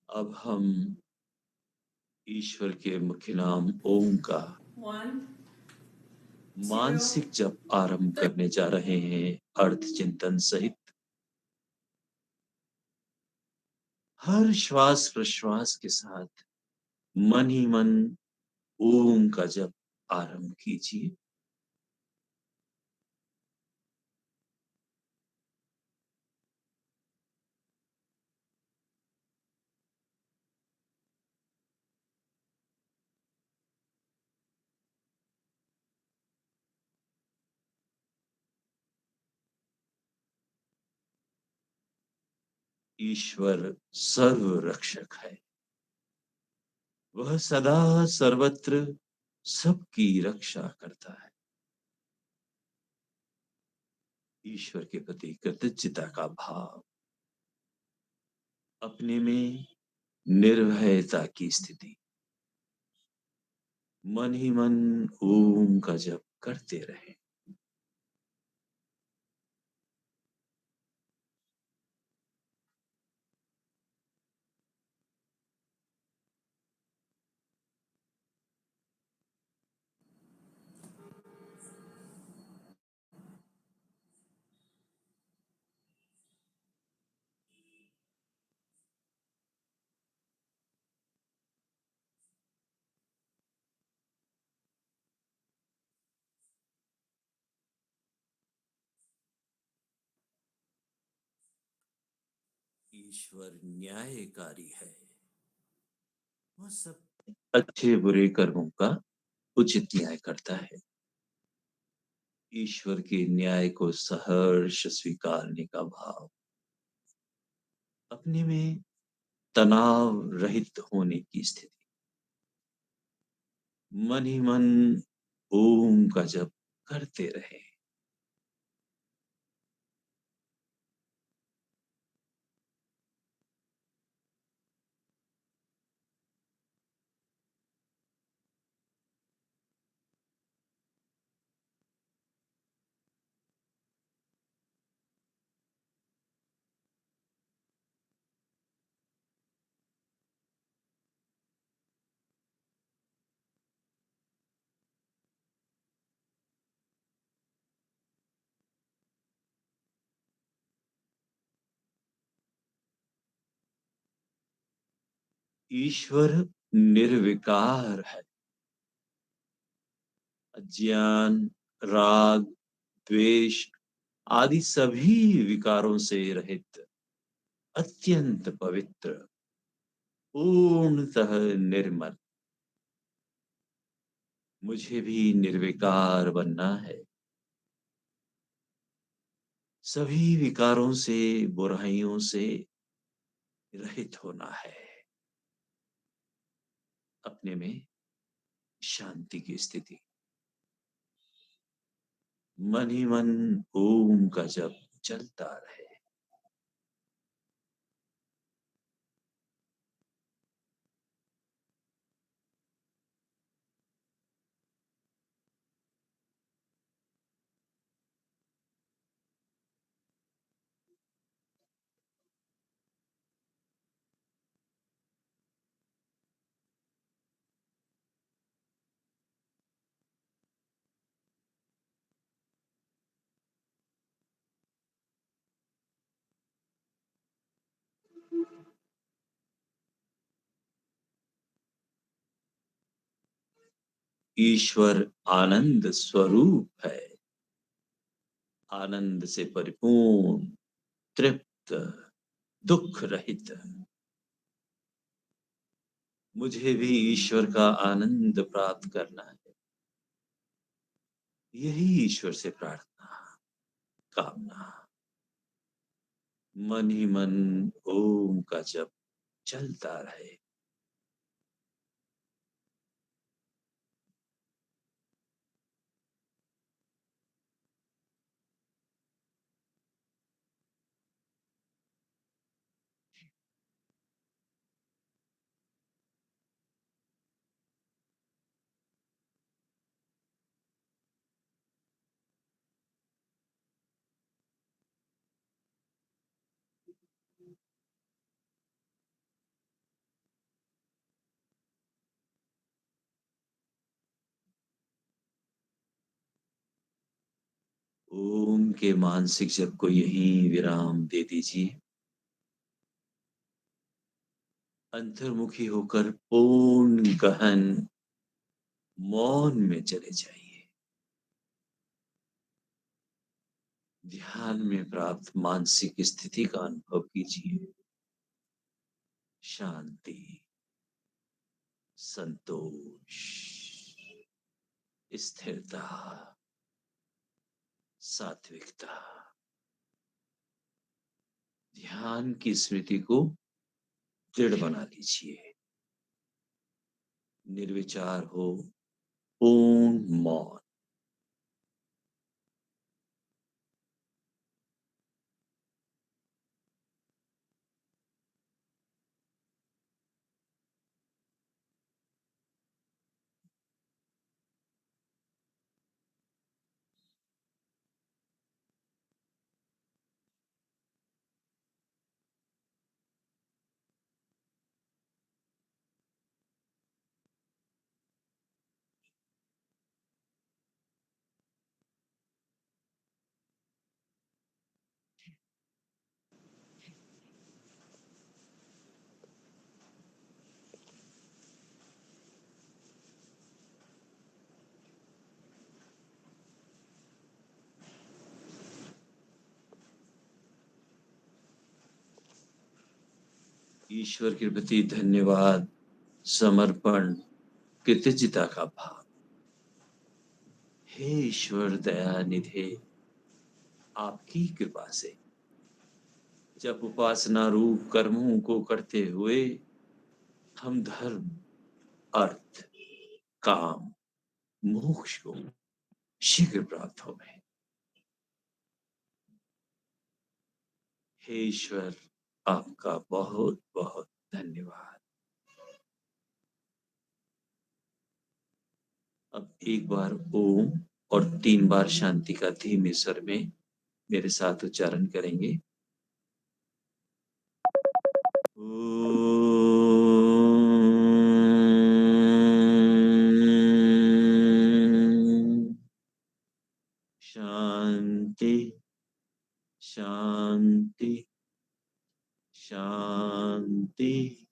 अब हम ईश्वर के मुख्य नाम ओम का 1 मानसिक जप आरंभ करने जा रहे हैं। अर्थ चिंतन सहित हर श्वास प्रश्वास के साथ मन ही मन ओम का जप आरंभ कीजिए। ईश्वर सर्व रक्षक है। वह सदा सर्वत्र सबकी रक्षा करता है। ईश्वर के प्रति कृतज्ञता का भाव, अपने में निर्भयता की स्थिति, मन ही मन ओम का जप करते रहें। ईश्वर न्यायकारी है। वह सब अच्छे बुरे कर्मों का उचित न्याय करता है। ईश्वर के न्याय को सहर्ष स्वीकारने का भाव, अपने में तनाव रहित होने की स्थिति, मन ही मन ओम का जप करते रहे। ईश्वर निर्विकार है। अज्ञान, राग, द्वेष आदि सभी विकारों से रहित, अत्यंत पवित्र, पूर्णतः निर्मल। मुझे भी निर्विकार बनना है। सभी विकारों से, बुराइयों से रहित होना है। अपने में शांति की स्थिति। मन ही मन ओम का जप चलता रहे। ईश्वर आनंद स्वरूप है। आनंद से परिपूर्ण, तृप्त, दुख रहित। मुझे भी ईश्वर का आनंद प्राप्त करना है। यही ईश्वर से प्रार्थना, कामना। मन ही मन ओम का जप चलता रहे। ओम के मानसिक जप को यहीं विराम दे दीजिए। अंतर्मुखी होकर पूर्ण गहन मौन में चले जाइए। ध्यान में प्राप्त मानसिक स्थिति का अनुभव कीजिए। शांति, संतोष, स्थिरता, सात्विकता। ध्यान की स्मृति को दृढ़ बना लीजिए। निर्विचार हो, पूर्ण मौन। ईश्वर के प्रति धन्यवाद, समर्पण, कृतज्ञता का भाव। हे ईश्वर दयानिधे, आपकी कृपा से जब उपासना रूप कर्मों को करते हुए हम धर्म, अर्थ, काम, मोक्ष को शीघ्र प्राप्त हो गए। हे ईश्वर, आपका बहुत बहुत धन्यवाद। अब एक बार ओम और 3 बार शांति का धीमे स्वर में मेरे साथ उच्चारण करेंगे। ओम। शांति, शांति, शांति।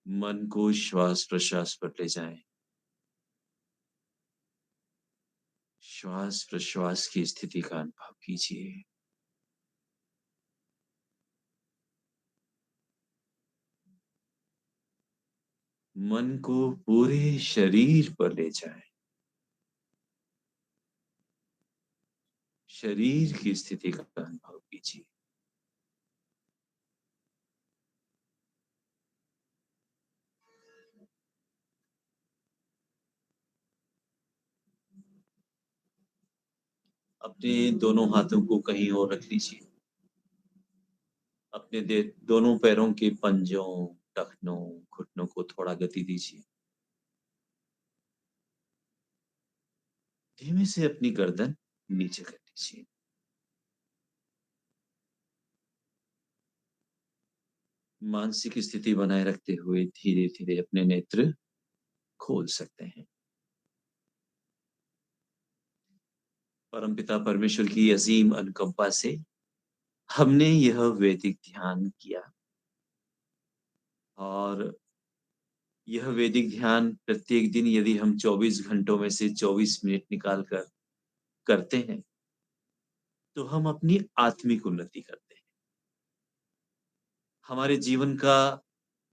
मन को श्वास-प्रश्वास पर ले जाएँ। श्वास-प्रश्वास की स्थिति का अनुभव कीजिए। मन को पूरे शरीर पर ले जाएँ। शरीर की स्थिति का अनुभव कीजिए। अपने दोनों हाथों को कहीं और रख लीजिए। अपने दोनों पैरों के पंजों, टखनों, घुटनों को थोड़ा गति दीजिए। धीमे से अपनी गर्दन नीचे कर लीजिए। मानसिक स्थिति बनाए रखते हुए धीरे-धीरे अपने नेत्र खोल सकते हैं। परमपिता परमेश्वर की असीम अनुकंपा से हमने यह वैदिक ध्यान किया और यह वैदिक ध्यान प्रत्येक दिन यदि हम 24 घंटों में से 24 मिनट निकाल कर करते हैं, तो हम अपनी आत्मिक उन्नति करते हैं। हमारे जीवन का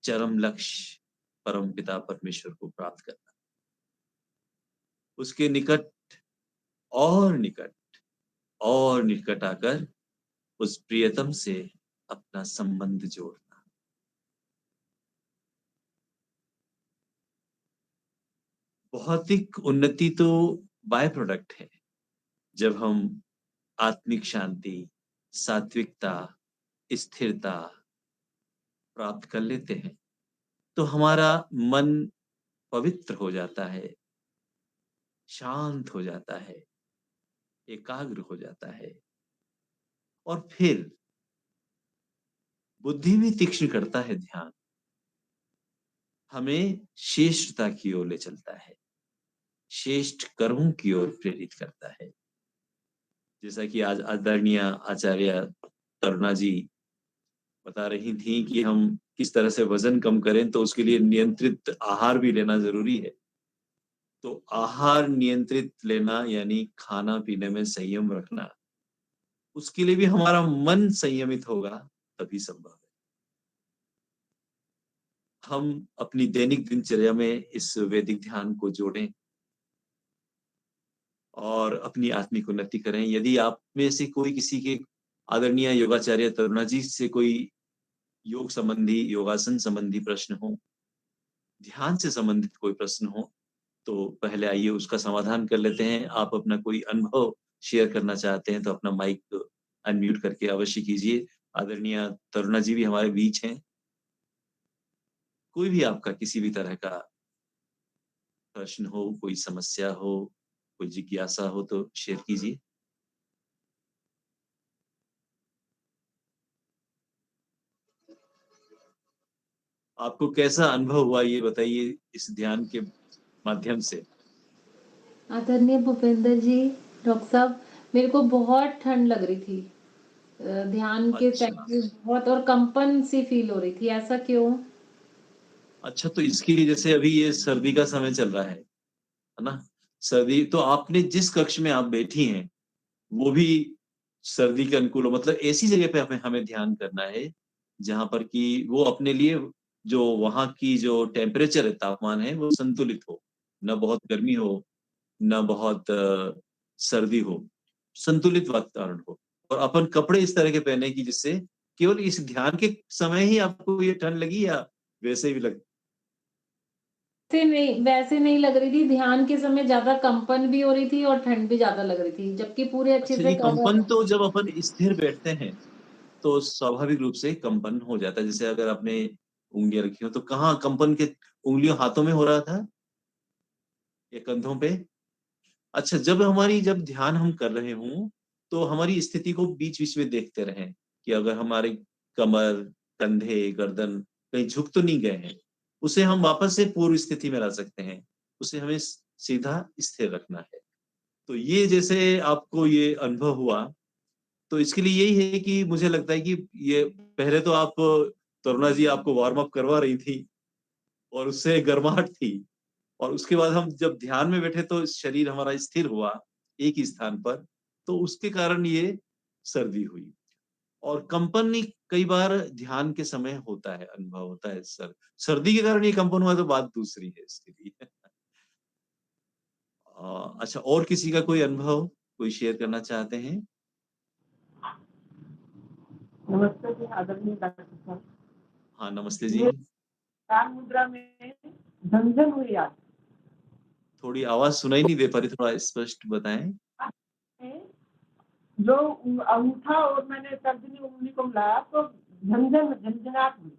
चरम लक्ष्य परमपिता परमेश्वर को प्राप्त करना। उसके निकट और निकट और निकट आकर उस प्रियतम से अपना संबंध जोड़ना। भौतिक उन्नति तो बाय प्रोडक्ट है। जब हम आत्मिक शांति, सात्विकता, स्थिरता प्राप्त कर लेते हैं, तो हमारा मन पवित्र हो जाता है, शांत हो जाता है, एकाग्र हो जाता है और फिर बुद्धि भी तीक्ष्ण करता है ध्यान। हमें श्रेष्ठता की ओर ले चलता है, श्रेष्ठ कर्मों की ओर प्रेरित करता है। जैसा कि आज आदरणीय आचार्य तरुणा जी बता रही थी कि हम किस तरह से वजन कम करें, तो उसके लिए नियंत्रित आहार भी लेना ज़रूरी है। तो आहार नियंत्रित लेना यानी खाना-पीने में संयम रखना, उसके लिए भी हमारा मन संयमित होगा, तभी संभव है। हम अपनी दैनिक दिनचर्या में इस वैदिक ध्यान को जोड़ें और अपनी आत्मिक उन्नति करें। यदि आप में से कोई किसी के आदरणीय योगाचार्य तरुणा जी से कोई योग संबंधी, योगासन संबंधी प्रश्न हो, ध्यान से संबंधित कोई प्रश्न हो, तो पहले आइए उसका समाधान कर लेते हैं। आप अपना कोई अनुभव शेयर करना चाहते हैं तो अपना माइक अनम्यूट करके अवश्य कीजिए। आदरणीय तरुणा जी भी हमारे बीच हैं। कोई भी आपका किसी भी तरह का प्रश्न हो, कोई समस्या हो, कोई जिज्ञासा हो तो शेयर कीजिए। आपको कैसा अनुभव हुआ ये बताइए इस ध्यान के माध्यम से? आदरणीय भूपेंद्र जी, डॉक्टर साहब, मेरे को बहुत ठंड लग रही थी। ध्यान के टाइम अच्छा। पे बहुत और कंपन सी फील हो रही थी, ऐसा क्यों? अच्छा, तो इसके लिए जैसे अभी ये सर्दी का समय चल रहा है ना? सर्दी तो आपने जिस कक्ष में आप बैठी हैं, वो भी सर्दी के अनुकूल हो मतलब ऐसी जगह पे हमें हमें ध्यान करना है, जहाँ पर कि वो अपने लिए जो वहाँ की जो टेम्परेचर है, तापमान है, वो संतुलित हो। ना बहुत गर्मी हो, ना बहुत सर्दी हो, संतुलित वातावरण हो और अपन कपड़े इस तरह के पहने कि जिससे केवल इस ध्यान के समय ही आपको ये ठंड लगी या वैसे भी लग वैसे नहीं लग रही थी, ध्यान के समय ज़्यादा कंपन भी हो रही थी और ठंड भी ज़्यादा लग रही थी, जबकि पूरे अच्छे अच्छा से ये कवर कंपन है। तो जब अपन स्थिर बैठते हैं, तो स्वाभाविक रूप से कंपन हो जाता है। जैसे अगर आपने उँगलियाँ रखी हो, तो कहाँ कंपन के उँगलियों हाथों में हो रहा था या कंधों पे? अच्छा, जब ध्यान हम कर रहे हों, तो हमारी स्थिति को बीच-बीच में देखते रहें, कि अगर हमारी कमर, कंधे, गर्दन कहीं झुक तो नहीं गए हैं। उसे हम वापस से पूर्व स्थिति में ला सकते हैं। उसे हमें सीधा स्थिर रखना है। तो ये जैसे आपको ये अनुभव हुआ, तो इसके लिए यही है कि मुझे लगता है कि ये पहले तो आप तरुणा जी आपको वार्म अप करवा रही थी। और उससे गर्माहट थी। और उसके बाद हम जब ध्यान में बैठे तो शरीर हमारा स्थिर हुआ एक ही स्थान पर, तो उसके कारण ये सर्दी हुई। और कंपन ही कई बार ध्यान के समय होता है, अनुभव होता है। सर्दी के कारण ये कंपन हुआ तो बात दूसरी है इसके लिए। अच्छा, और किसी का कोई अनुभव कोई शेयर करना चाहते हैं? नमस्ते जी, आदरणीय डॉक्टर साहब। हाँ, नमस्ते जी। ये ध्यान मुद्रा में झंझन हुई आज। थोड़ी आवाज़ सुनाई नहीं दे पा रही, थोड़ा स्पष्ट बताएँ? जो उठा और मैंने तर्जनी उंगली को मिलाया तो झंझन झंझनाहट हुई।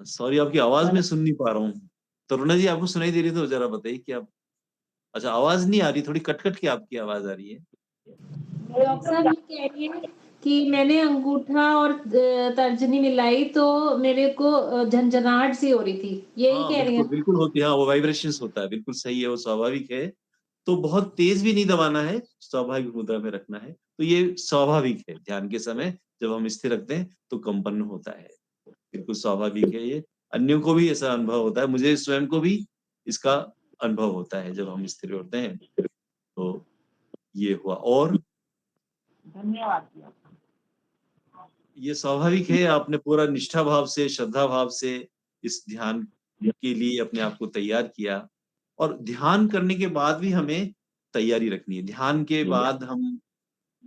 सॉरी, आपकी आवाज़ मैं सुन नहीं पा रहा हूँ। तरुणा जी, आपको सुनाई दे रही तो ज़रा बताइए कि आप अच्छा, आवाज़ नहीं आ रही, थोड़ी कट-कट के आपकी आवाज़ आ रही है। मेरी डॉक्टर तो साहब ये कह रही है कि मैंने अंगूठा और तर्जनी मिलाई तो मेरे को झंझनाहट सी हो रही थी, यही हाँ, कह रही बिल्कुल, हैं? बिल्कुल होती है। हाँ, वो वाइब्रेशंस होता है, बिल्कुल सही है, वो स्वाभाविक है। तो बहुत तेज़ भी नहीं दबाना है, स्वाभाविक मुद्रा में रखना है। तो ये स्वाभाविक है, ध्यान के समय जब हम स्थिर रखते हैं, तो कंपन होता है। बिल्कुल स्वाभाविक है ये। अन्यों को भी ऐसा अनुभव होता है, मुझे स्वयं को भी इसका अनुभव होता है जब हम स्थिर होते हैं, तो ये हुआ। और धन्यवाद जी आपका। ये स्वाभाविक है, आपने पूरा निष्ठा भाव से, श्रद्धा भाव से इस ध्यान के लिए अपने आप को तैयार किया। और ध्यान करने के बाद भी हमें तैयारी रखनी है। ध्यान के बाद हम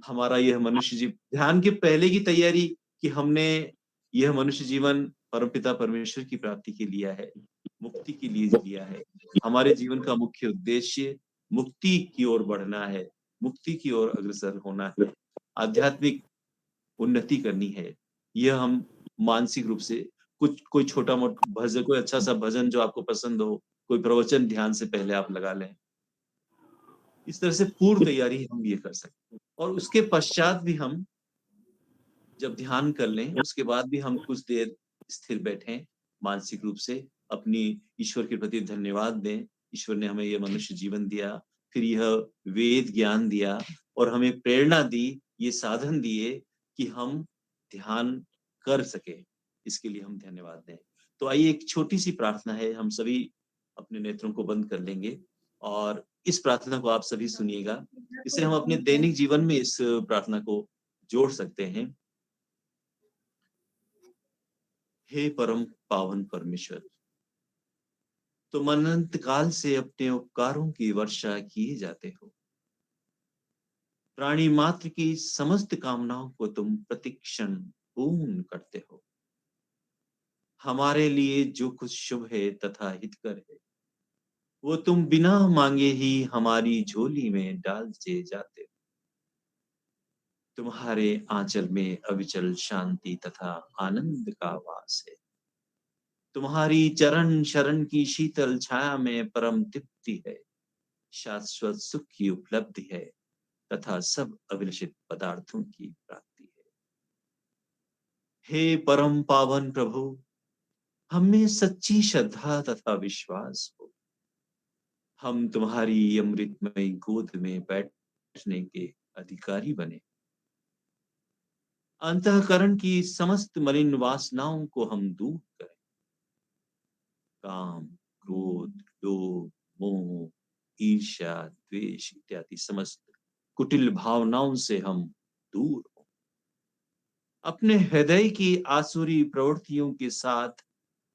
हमारा यह मनुष्य ध्यान के पहले की तैयारी कि हमने यह मनुष्य जीवन परमपिता परमेश्वर की प्राप्ति के लिया है, मुक्ति के लिए लिया है। हमारे जीवन का मुख्य उद्देश्य मुक्ति की ओर बढ़ना है, मुक्ति की ओर अग्रसर होना है, आध्यात्मिक उन्नति करनी है। यह हम मानसिक रूप से कुछ कोई छोटा-मोटा भजन, कोई अच्छा-सा भजन जो आपको पसंद हो, कोई प्रवचन ध्यान से पहले आप लगा लें। इस तरह से पूर्व तैयारी हम ये कर सकते हैं। और उसके पश्चात भी हम जब ध्यान कर लें, उसके बाद भी हम कुछ देर स्थिर बैठें, मानसिक रूप से अपनी ईश्वर के प्रति धन्यवाद दें। ईश्वर ने हमें यह मनुष्य जीवन दिया, फिर यह वेद ज्ञान दिया और हमें प्रेरणा दी, ये साधन दिए कि हम ध्यान कर सकें। इसके लिए हम धन्यवाद दें। तो आइए, एक छोटी-सी प्रार्थना है, हम सभी अपने नेत्रों को बंद कर लेंगे और इस प्रार्थना को आप सभी सुनिएगा। इसे हम अपने दैनिक जीवन में इस प्रार्थना को जोड़ सकते हैं। हे परम पावन परमेश्वर, तुम अनंत काल से अपने उपकारों की वर्षा किए जाते हो। प्राणी मात्र की समस्त कामनाओं को तुम प्रतिक्षण पूर्ण करते हो। हमारे लिए जो कुछ शुभ है तथा हितकर है, वो तुम बिना मांगे ही हमारी झोली में डालते जाते हो। तुम्हारे आंचल में अविचल शांति तथा आनंद का वास है। तुम्हारी चरण शरण की शीतल छाया में परम तृप्ति है, शाश्वत सुख की उपलब्धि है तथा सब अभिलषित पदार्थों की प्राप्ति है। हे परम पावन प्रभु, हमें सच्ची श्रद्धा तथा विश्वास हो। हम तुम्हारी अमृतमय गोद में बैठने के अधिकारी बने। अंतःकरण की समस्त मलिन वासनाओं को हम दूर करें। काम, क्रोध, लोभ, मोह, ईर्ष्या, द्वेष इत्यादि समस्त कुटिल भावनाओं से हम दूर हों। अपने हृदय की आसुरी प्रवृत्तियों के साथ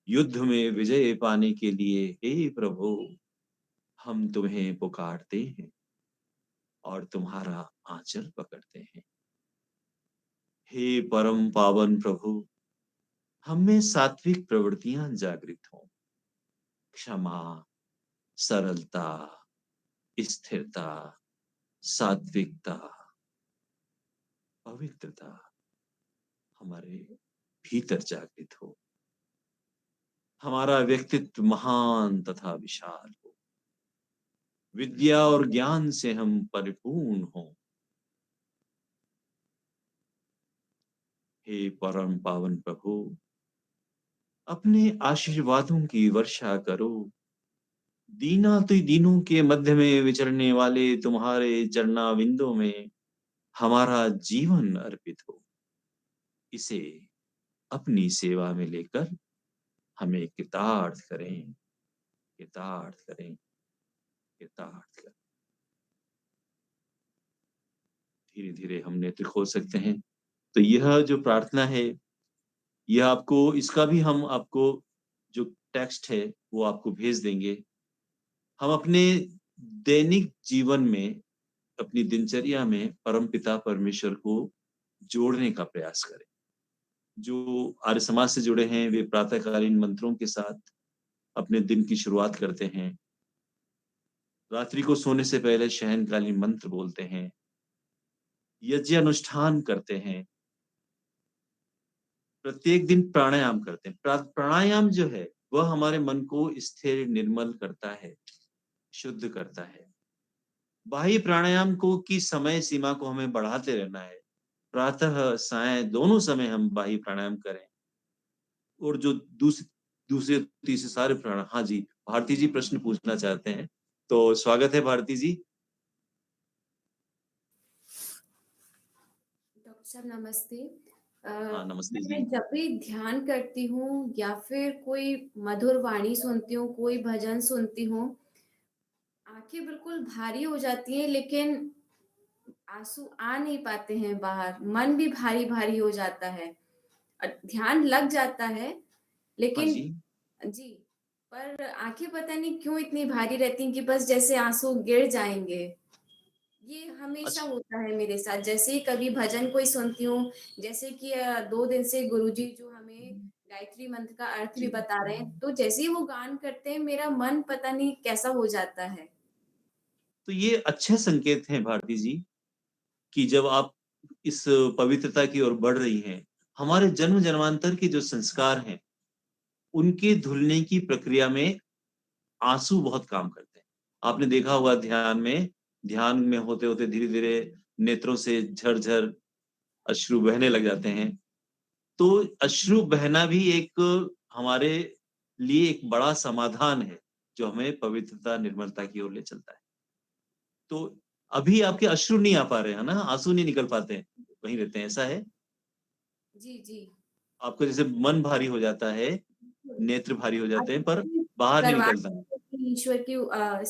युद्ध में विजय पाने के लिए हे प्रभु, हम तुम्हें पुकारते हैं और तुम्हारा आंचल पकड़ते हैं। हे परम पावन प्रभु, हम में सात्विक प्रवृत्तियां जागृत हों। क्षमा, सरलता, स्थिरता, सात्विकता, पवित्रता हमारे भीतर जागृत हो। हमारा व्यक्तित्व महान तथा विशाल हो। विद्या और ज्ञान से हम परिपूर्ण हों। हे परम पावन प्रभु, अपने आशीर्वादों की वर्षा करो। दीनाति दीनों के मध्य में विचरने वाले तुम्हारे चरणाविंदों में हमारा जीवन अर्पित हो। इसे अपनी सेवा में लेकर हमें कृतार्थ करें, कृतार्थ करें, कृतार्थ करें। धीरे-धीरे हम नेत्र खोल सकते हैं। तो यह जो प्रार्थना है, यह आपको इसका भी हम आपको जो टेक्स्ट है, वो आपको भेज देंगे। हम अपने दैनिक जीवन में, अपनी दिनचर्या में परमपिता परमेश्वर को जोड़ने का प्रयास करें। जो आर्य समाज से जुड़े हैं, वे प्रातःकालीन मंत्रों के साथ अपने दिन की शुरुआत करते हैं। रात्रि को सोने से पहले शयनकालीन मंत्र बोलते हैं, यज्ञ अनुष्ठान करते हैं, प्रत्येक दिन प्राणायाम करते हैं। प्राणायाम जो है, वह हमारे मन को स्थिर, निर्मल करता है, शुद्ध करता है। बाह्य प्राणायाम को की समय सीमा को हमें बढ़ाते रहना है। प्रातः, सायं दोनों समय हम बाह्य प्राणायाम करें। और जो दूसरे, तीसरे सारे हाँ जी, भारती जी प्रश्न पूछना चाहते हैं। तो स्वागत है भारती जी। डॉक्टर साहब नमस्ते। हाँ, नमस्ते मैं जी। जब भी ध्यान करती हूँ या फिर कोई मधुर वाणी सुनती हूँ, कोई भजन सुनती हूँ, आँखें बिल्कुल भारी हो जाती हैं, लेकिन आँसू आ नहीं पाते हैं बाहर, मन भी भारी-भारी हो जाता है। ध्यान लग जाता है, हाँ लेकिन जी। जी, पर आँखें पता नहीं क्यों इतनी भारी रहती हैं कि बस जैसे आँसू गिर जाएँगे। ये हमेशा अच्छा, होता है मेरे साथ। जैसे ही कभी भजन कोई सुनती हूँ, जैसे कि 2 दिन से गुरुजी जो हमें गायत्री मंत्र का अर्थ भी जी। बता रहे हैं, तो जैसे ही वो गान करते हैं, मेरा मन पता नहीं कैसा हो जाता है। तो ये अच्छे संकेत हैं भारती जी, कि जब आप इस पवित्रता की ओर बढ़ रही हैं, हमारे जन्म-जन्मांतर के जो संस्कार हैं, उनके धुलने की प्रक्रिया में आँसू बहुत काम करते हैं। आपने देखा होगा ध्यान में होते-होते धीरे-धीरे नेत्रों से झर-झर अश्रु बहने लग जाते हैं। तो अश्रु बहना भी एक हमारे लिए एक बड़ा समाधान है, जो हमें पवित्रता, निर्मलता की ओर ले चलता है। तो अभी आपके अश्रु नहीं आ पा रहे हैं ना? आँसू नहीं निकल पाते हैं, वहीं रहते हैं, ऐसा है? जी, जी। आपको जैसे मन भारी हो जाता है, बिल्कुल। नेत्र भारी हो आज जाते हैं, पर भी बाहर नहीं करवा निकलता। रहे थे कि ईश्वर की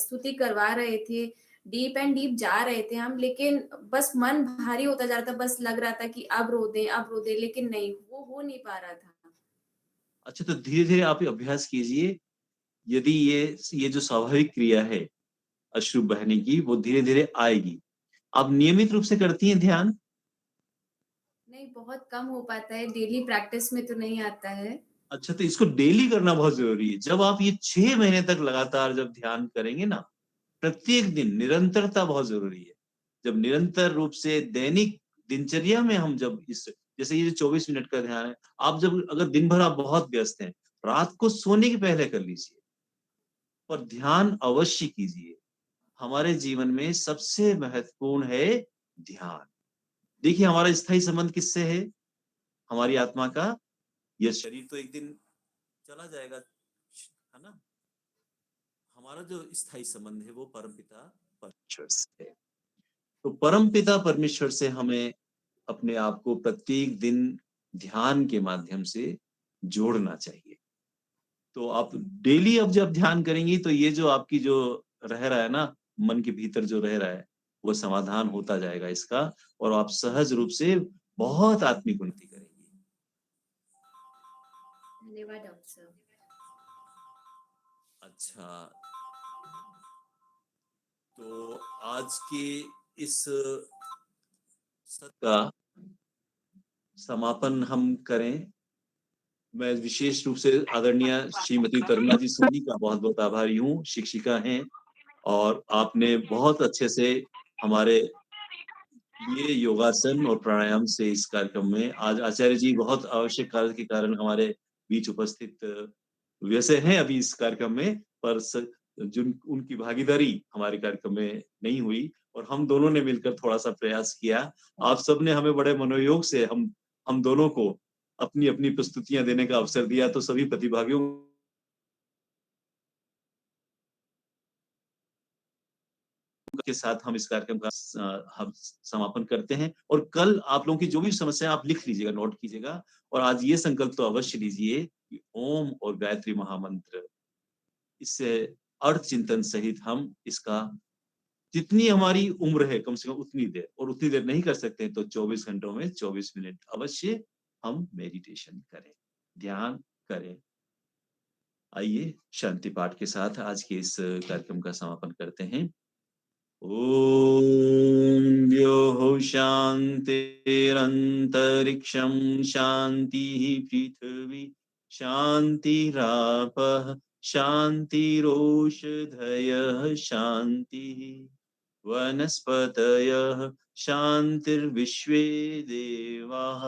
स्तुति करवा रहे थे, डीप एंड डीप जा रहे थे हम, लेकिन बस मन भारी होता जा रहा था, बस लग रहा था कि अब रो दें, लेकिन नहीं, वो हो नहीं पा रहा था। अच्छा, तो धीरे-धीरे आप ये अभ्यास कीजिए। यदि ये जो स्वाभाविक क्रिया है, अश्रु बहने की, वो धीरे-धीरे आएगी। आप नियमित रूप से करती हैं ध्यान? नहीं, बहुत कम हो पाता है, डेली प्रैक्टिस में तो नहीं आता है। अच्छा, तो इसको डेली करना बहुत ज़रूरी है। जब आप ये 6 महीने तक लगातार जब ध्यान करेंगे ना, प्रत्येक दिन निरंतरता बहुत ज़रूरी है। जब निरंतर रूप से दैनिक दिनचर्या में हम जब इस जैसे ये जो 24 मिनट का ध्यान है, आप जब अगर दिन भर आप बहुत व्यस्त हैं, रात को सोने के पहले कर लीजिए, और ध्यान अवश्य कीजिए। हमारे जीवन में सबसे महत्वपूर्ण है ध्यान। देखिए, हमारा स्थायी संबंध किससे है? हमारी आत्मा का। यह शरीर तो एक दिन चला जाएगा, है ना? हमारा जो स्थायी संबंध है वो परमपिता परमेश्वर से है। तो परमपिता परमेश्वर से हमें अपने आप को प्रत्येक दिन ध्यान के माध्यम से जोड़ना चाहिए। तो आप डेली अब जब ध्यान करेंगी, तो ये जो आपकी जो रह रहा है ना, मन के भीतर जो रह रहा है, वो समाधान होता जाएगा इसका, और आप सहज रूप से बहुत आत्मिक उन्नति करेंगी। धन्यवाद डॉक्टर साहब। अच्छा, तो आज के इस सत्र का समापन हम करें। मैं विशेष रूप से आदरणीय श्रीमती तरुणा जी सोनी का बहुत-बहुत आभारी हूँ, शिक्षिका हैं, और आपने बहुत अच्छे से हमारे लिए योगासन और प्राणायाम से इस कार्यक्रम में आज आचार्य जी बहुत आवश्यक कार्य के कारण हमारे बीच उपस्थित वैसे हैं अभी इस कार्यक्रम में, पर जिन उनकी भागीदारी हमारे कार्यक्रम में नहीं हुई, और हम दोनों ने मिलकर थोड़ा-सा प्रयास किया। आप सबने हमें बड़े मनोयोग से हम दोनों को अपनी-अपनी प्रस्तुतियाँ देने का अवसर दिया, तो सभी प्रतिभागियों के साथ हम इस कार्यक्रम का हम समापन करते हैं। और कल आप लोगों की जो भी समस्या आप लिख लीजिएगा, नोट कीजिएगा, और आज ये संकल्प तो अवश्य लीजिए कि ओम और गायत्री महामंत्र, इससे अर्थ चिंतन सहित हम इसका जितनी हमारी उम्र है कम से कम उतनी देर, और उतनी देर नहीं कर सकते तो 24 घंटों में 24 मिनट अवश्य हम मेडिटेशन करें, ध्यान करें। आइए शांति पाठ के साथ आज के इस कार्यक्रम का समापन करते हैं। ॐ द्यौः शान्तिरन्तरिक्षं शान्तिः पृथिवी शान्तिरापः शान्तिरोषधयः शान्तिः वनस्पतयः शान्तिर्विश्वे देवाः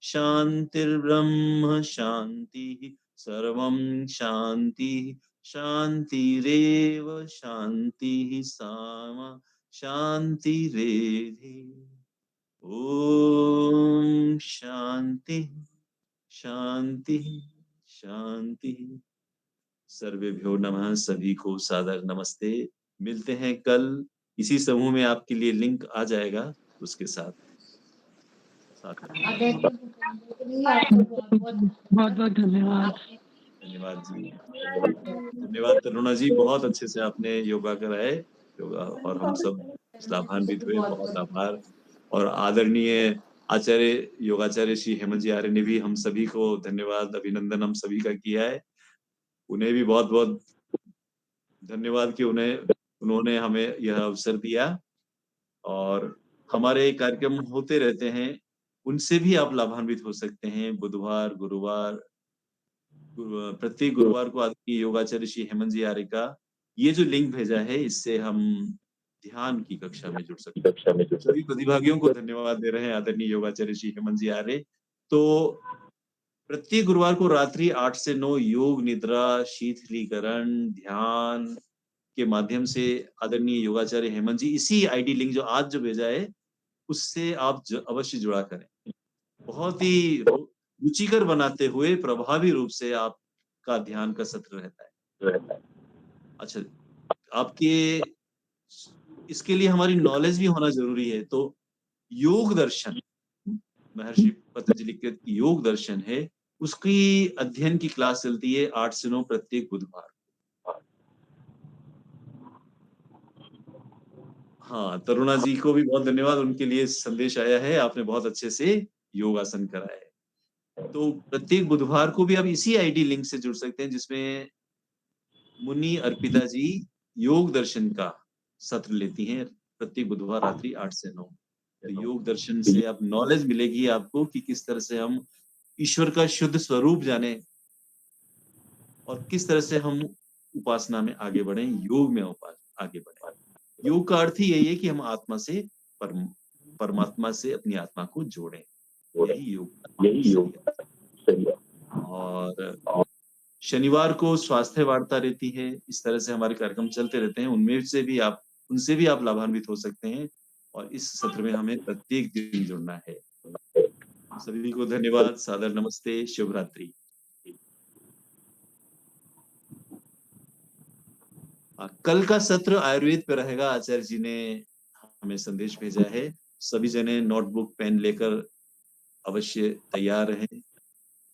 शान्तिर्ब्रह्म शान्तिः सर्वं शान्तिः शान्तिरेव शान्तिः सामा शान्तिरेधि। ॐ शान्तिः शान्तिः शान्तिः। सर्वेभ्यो नमः। सभी को सादर नमस्ते। मिलते हैं कल इसी समूह में, आपके लिए लिंक आ जाएगा उसके साथ। आदरणीय भूपेंद्र जी, आपको बहुत बहुत धन्यवाद। धन्यवाद जी, धन्यवाद तरुणा जी, बहुत अच्छे से आपने योगा कराए, योगा, और हम सब लाभान्वित हुए, बहुत आभार। और आदरणीय आचार्य योगाचार्य श्री हेमंत जी आर्य ने भी हम सभी को धन्यवाद, अभिनंदन हम सभी का किया है। उन्हें भी बहुत बहुत धन्यवाद कि उन्होंने हमें यह अवसर दिया, और हमारे कार्यक्रम होते रहते हैं, उनसे भी आप लाभान्वित हो सकते हैं। बुधवार, गुरुवार, प्रत्येक गुरुवार को आदरणीय योगाचार्य श्री हेमंत जी आर्य का ये जो लिंक भेजा है, इससे हम ध्यान की कक्षा में जुड़ सकते हैं। सभी प्रतिभागियों को धन्यवाद दे रहे हैं आदरणीय योगाचार्य श्री हेमंत जी आर्य। तो प्रत्येक गुरुवार को रात्रि 8 से 9 योग निद्रा शीतलीकरण ध्यान के माध्यम से आदरणीय योगाचार्य हेमंत जी इसी आईडी लिंक जो आज जो भेजा है उससे आप अवश्य जुड़ा करें। बहुत ही रुचिकर बनाते हुए प्रभावी रूप से आपका ध्यान का सत्र रहता है। अच्छा, आपके इसके लिए हमारी नॉलेज भी होना जरूरी है। तो योग दर्शन, महर्षि पतंजलि के योग दर्शन है, उसकी अध्ययन की क्लास चलती है 8 से 9 प्रत्येक बुधवार। हाँ, तरुणा जी को भी बहुत धन्यवाद, उनके लिए संदेश आया है, आपने बहुत अच्छे से योगासन कराया है। तो प्रत्येक बुधवार को भी आप इसी आईडी लिंक से जुड़ सकते हैं, जिसमें मुनि अर्पिता जी योग दर्शन का सत्र लेती हैं प्रत्येक बुधवार रात्रि 8 से 9। तो योग दर्शन से आप नॉलेज मिलेगी आपको कि किस तरह से हम ईश्वर का शुद्ध स्वरूप जाने और किस तरह से हम उपासना में आगे बढ़े, योग में आगे बढ़े। योग का अर्थ ही यही है कि हम आत्मा से परमात्मा से अपनी आत्मा को जोड़ें, यही योग सही है। और शनिवार को स्वास्थ्य वार्ता रहती है। इस तरह से हमारे कार्यक्रम चलते रहते हैं, उनसे भी आप लाभान्वित हो सकते हैं, और इस सत्र में हमें प्रत्येक दिन जुड़ना है। सभी को धन्यवाद, सादर नमस्ते, शुभ रात्रि। कल का सत्र आयुर्वेद पे रहेगा। आचार्य जी ने हमें संदेश भेजा है, सभी जने नोटबुक पेन लेकर अवश्य तैयार रहें।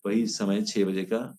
वही समय 6 बजे का।